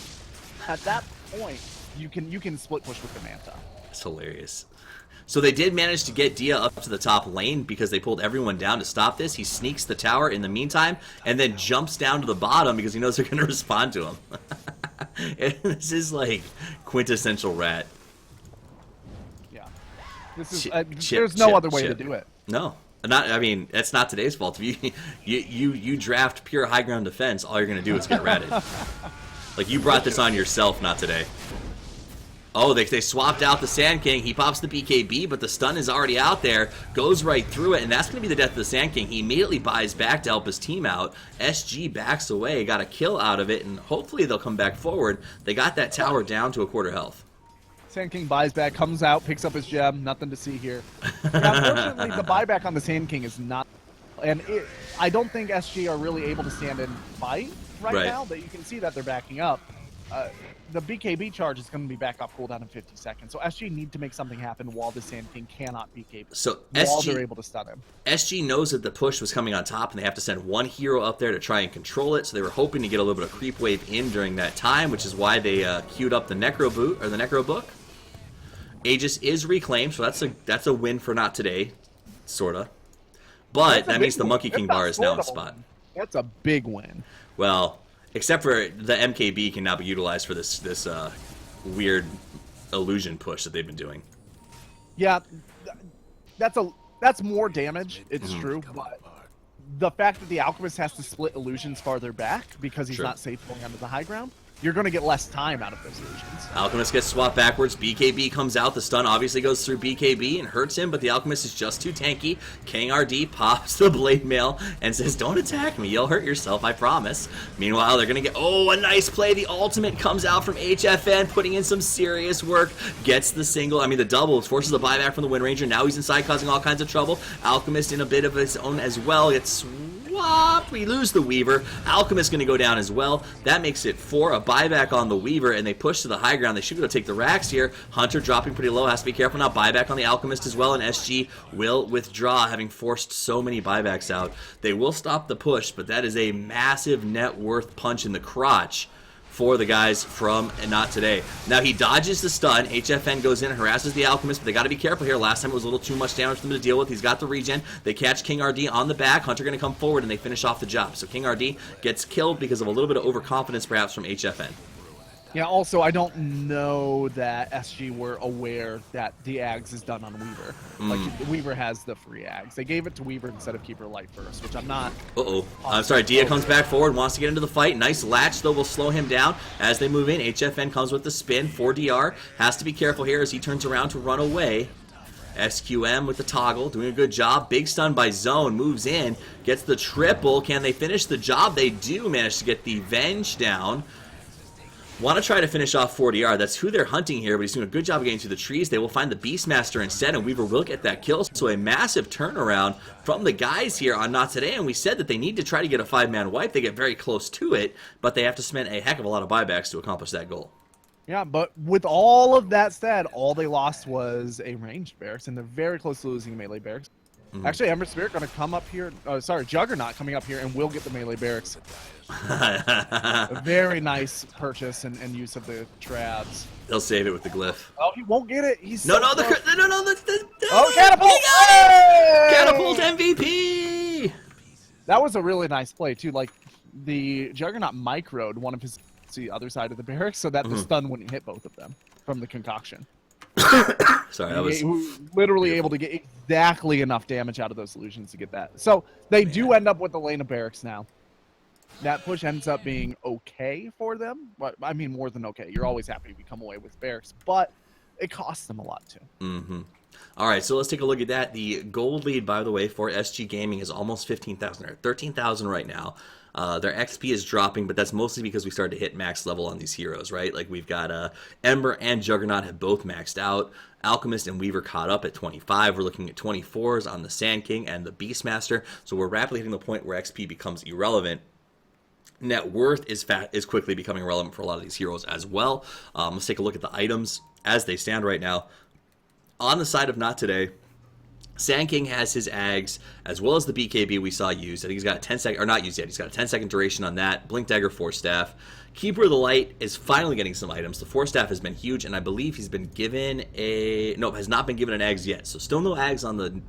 at that point you can split push with the Manta. That's hilarious. So they did manage to get Dia up to the top lane because they pulled everyone down to stop this. He sneaks the tower in the meantime and then jumps down to the bottom because he knows they're going to respond to him. This is like quintessential rat. Yeah. This is there's no other way to do it. No. I mean, that's not today's fault. If you draft pure high ground defense, all you're going to do is get ratted. Like, you brought this on yourself, not today. Oh, they swapped out the Sand King. He pops the BKB, but the stun is already out there. Goes right through it, and that's going to be the death of the Sand King. He immediately buys back to help his team out. SG backs away, got a kill out of it, and hopefully they'll come back forward. They got that tower down to a quarter health. Sand King buys back, comes out, picks up his gem. Nothing to see here. Unfortunately, the buyback on the Sand King is not... And I don't think SG are really able to stand and fight right now, but you can see that they're backing up. The BKB charge is going to be back off cooldown in 50 seconds. So SG need to make something happen while the Sand King cannot BKB. So while they're able to stun him. SG knows that the push was coming on top, and they have to send one hero up there to try and control it. So they were hoping to get a little bit of creep wave in during that time, which is why they queued up the Necro Boot or the Necro Book. Aegis is reclaimed, so that's a win for not today, sorta. But that means the Monkey King bar is now in spot. That's a big win. Well, except for the MKB can now be utilized for this weird illusion push that they've been doing. Yeah, that's more damage. It's true, but the fact that the Alchemist has to split illusions farther back because he's not safe going onto the high ground, you're going to get less time out of those illusions. Alchemist gets swapped backwards. BKB comes out. The stun obviously goes through BKB and hurts him, but the Alchemist is just too tanky. King RD pops the Blade Mail and says, "Don't attack me. You'll hurt yourself, I promise." Meanwhile, they're going to get, a nice play. The ultimate comes out from HFN, putting in some serious work. Gets the single, the double. Forces a buyback from the Wind Ranger. Now he's inside, causing all kinds of trouble. Alchemist in a bit of his own as well. Gets swapped. We lose the Weaver. Alchemist going to go down as well. That makes it 4. A buyback on the Weaver, and they push to the high ground. They should go take the racks here. Hunter dropping pretty low. Has to be careful now. Buyback on the Alchemist as well, and SG will withdraw, having forced so many buybacks out. They will stop the push, but that is a massive net worth punch in the crotch for the guys from Not Today. Now he dodges the stun. HFN goes in and harasses the Alchemist, but they got to be careful here. Last time it was a little too much damage for them to deal with. He's got the regen. They catch King RD on the back. Hunter going to come forward, and they finish off the job. So King RD gets killed because of a little bit of overconfidence perhaps from HFN. Yeah, also, I don't know that SG were aware that the Ags is done on Weaver. Like, Weaver has the free Ags. They gave it to Weaver instead of Keeper Light first, which I'm not... I'm sorry, Dia comes back forward, wants to get into the fight. Nice latch, though, will slow him down as they move in. HFN comes with the spin for DR. Has to be careful here as he turns around to run away. SQM with the toggle, doing a good job. Big stun by Zone, moves in, gets the triple. Can they finish the job? They do manage to get the Venge down. Want to try to finish off 40R. That's who they're hunting here, but he's doing a good job of getting through the trees. They will find the Beastmaster instead, and Weaver will get that kill. So a massive turnaround from the guys here on Not Today, and we said that they need to try to get a 5-man wipe. They get very close to it, but they have to spend a heck of a lot of buybacks to accomplish that goal. Yeah, but with all of that said, all they lost was a ranged barracks, and they're very close to losing melee barracks. Actually, Ember Spirit going to come up here. Juggernaut coming up here, and will get the melee barracks. A very nice purchase and use of the trabs. They'll save it with the glyph. Oh, he won't get it. He's No, the catapult! Hey! Catapult MVP! That was a really nice play too. Like the Juggernaut microed one of his the other side of the barracks so that the stun wouldn't hit both of them from the concoction. Sorry, that was literally able to get exactly enough damage out of those illusions to get that. So they do end up with the lane of barracks now. That push ends up being okay for them. But I mean, more than okay. You're always happy to come away with barracks, but it costs them a lot too. All right, so let's take a look at that. The gold lead, by the way, for SG Gaming is almost 15,000. They're at 13,000 right now. Their XP is dropping, but that's mostly because we started to hit max level on these heroes, right? Like we've got Ember and Juggernaut have both maxed out. Alchemist and Weaver caught up at 25. We're looking at 24s on the Sand King and the Beastmaster. So we're rapidly hitting the point where XP becomes irrelevant. Net worth is quickly becoming relevant for a lot of these heroes as well. Let's take a look at the items as they stand right now. On the side of Not Today, Sand King has his Ags, as well as the BKB we saw used. I think he's got a 10-second, or not used yet, he's got a 10-second duration on that. Blink Dagger, Force Staff. Keeper of the Light is finally getting some items. The Force Staff has been huge, and I believe he's been given has not been given an Ags yet. So still no Ags on the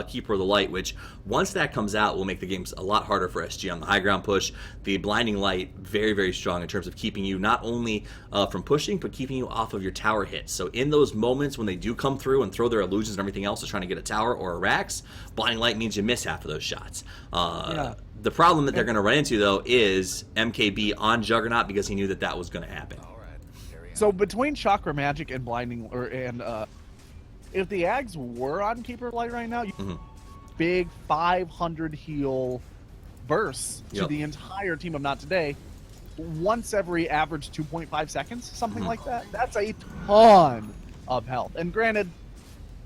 Keeper of the Light, which once that comes out will make the games a lot harder for SG on the high ground push. The Blinding Light, very, very strong in terms of keeping you not only from pushing, but keeping you off of your tower hits. So in those moments when they do come through and throw their illusions and everything else to trying to get a tower or a Rax, Blinding Light means you miss half of those shots. The problem that they're going to run into, though, is MKB on Juggernaut because he knew that that was going to happen. So between Chakra Magic and Blinding, if the Ags were on Keeper of Light right now, big 500 heal bursts to the entire team of Not Today once every average 2.5 seconds, something like that. That's a ton of health. And granted,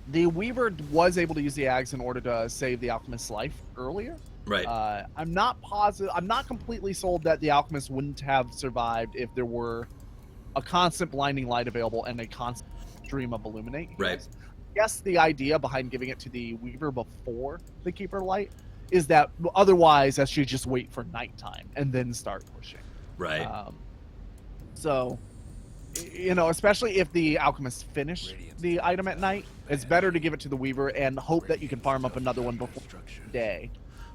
the Weaver was able to use the Ags in order to save the Alchemist's life earlier. Right. I'm not positive. I'm not completely sold that the Alchemist wouldn't have survived if there were a constant Blinding Light available and a constant stream of Illuminate. Right. Yes, the idea behind giving it to the Weaver before the Keeper Light is that otherwise SG just wait for nighttime and then start pushing. Right. So, especially if the Alchemists finish the item at night, it's better to give it to the Weaver and hope that you can farm up another one before day.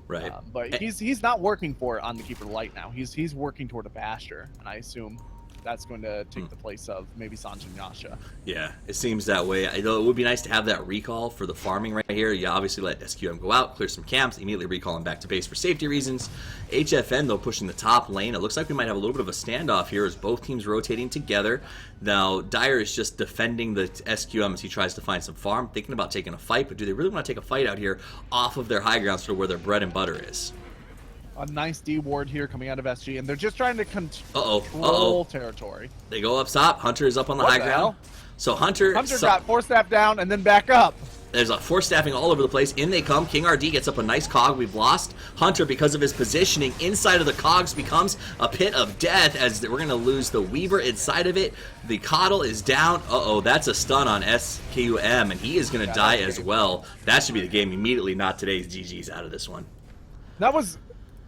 Right. But he's not working for it on the Keeper Light now. He's working toward a Basher, and I assume that's going to take the place of maybe Sanj and Yasha. Yeah, it seems that way. I know it would be nice to have that recall for the farming right here. You obviously let SQM go out, clear some camps, immediately recall him back to base for safety reasons. HFN, though, pushing the top lane. It looks like we might have a little bit of a standoff here as both teams rotating together. Now, Dyer is just defending the SQM as he tries to find some farm, thinking about taking a fight, but do they really want to take a fight out here off of their high ground, sort of where their bread and butter is? A nice D ward here coming out of SG, and they're just trying to control territory. They go up top. Hunter is up on the high ground. So Hunter got Force Staff down and then back up. There's a force staffing all over the place. In they come. King RD gets up a nice cog. We've lost Hunter because of his positioning. Inside of the cogs becomes a pit of death as we're going to lose the Weaver inside of it. The Coddle is down. That's a stun on SQM, and he is going to die as well. That should be the game immediately. Not today's GG's out of this one. That was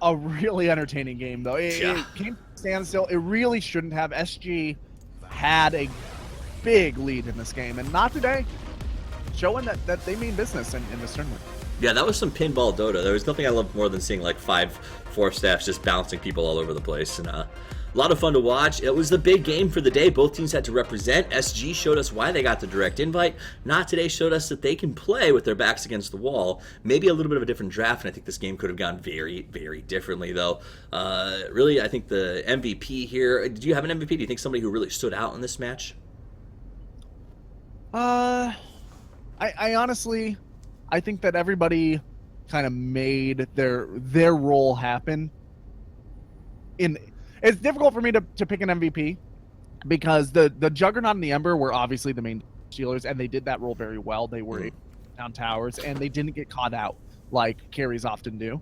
a really entertaining game, though. It came to standstill. It really shouldn't have. SG had a big lead in this game, and Not Today showing that they mean business in this tournament. Yeah, that was some pinball Dota. There was nothing I loved more than seeing like 5 force staffs just bouncing people all over the place, and a lot of fun to watch. It was the big game for the day. Both teams had to represent. SG showed us why they got the direct invite. Not Today showed us that they can play with their backs against the wall. Maybe a little bit of a different draft, and I think this game could have gone very, very differently, though. Really, I think the MVP here. Did you have an MVP? Do you think somebody who really stood out in this match? I honestly, I think that everybody kind of made their role happen. It's difficult for me to pick an MVP because the Juggernaut and the Ember were obviously the main stealers, and they did that role very well. They were down towers, and they didn't get caught out like carries often do.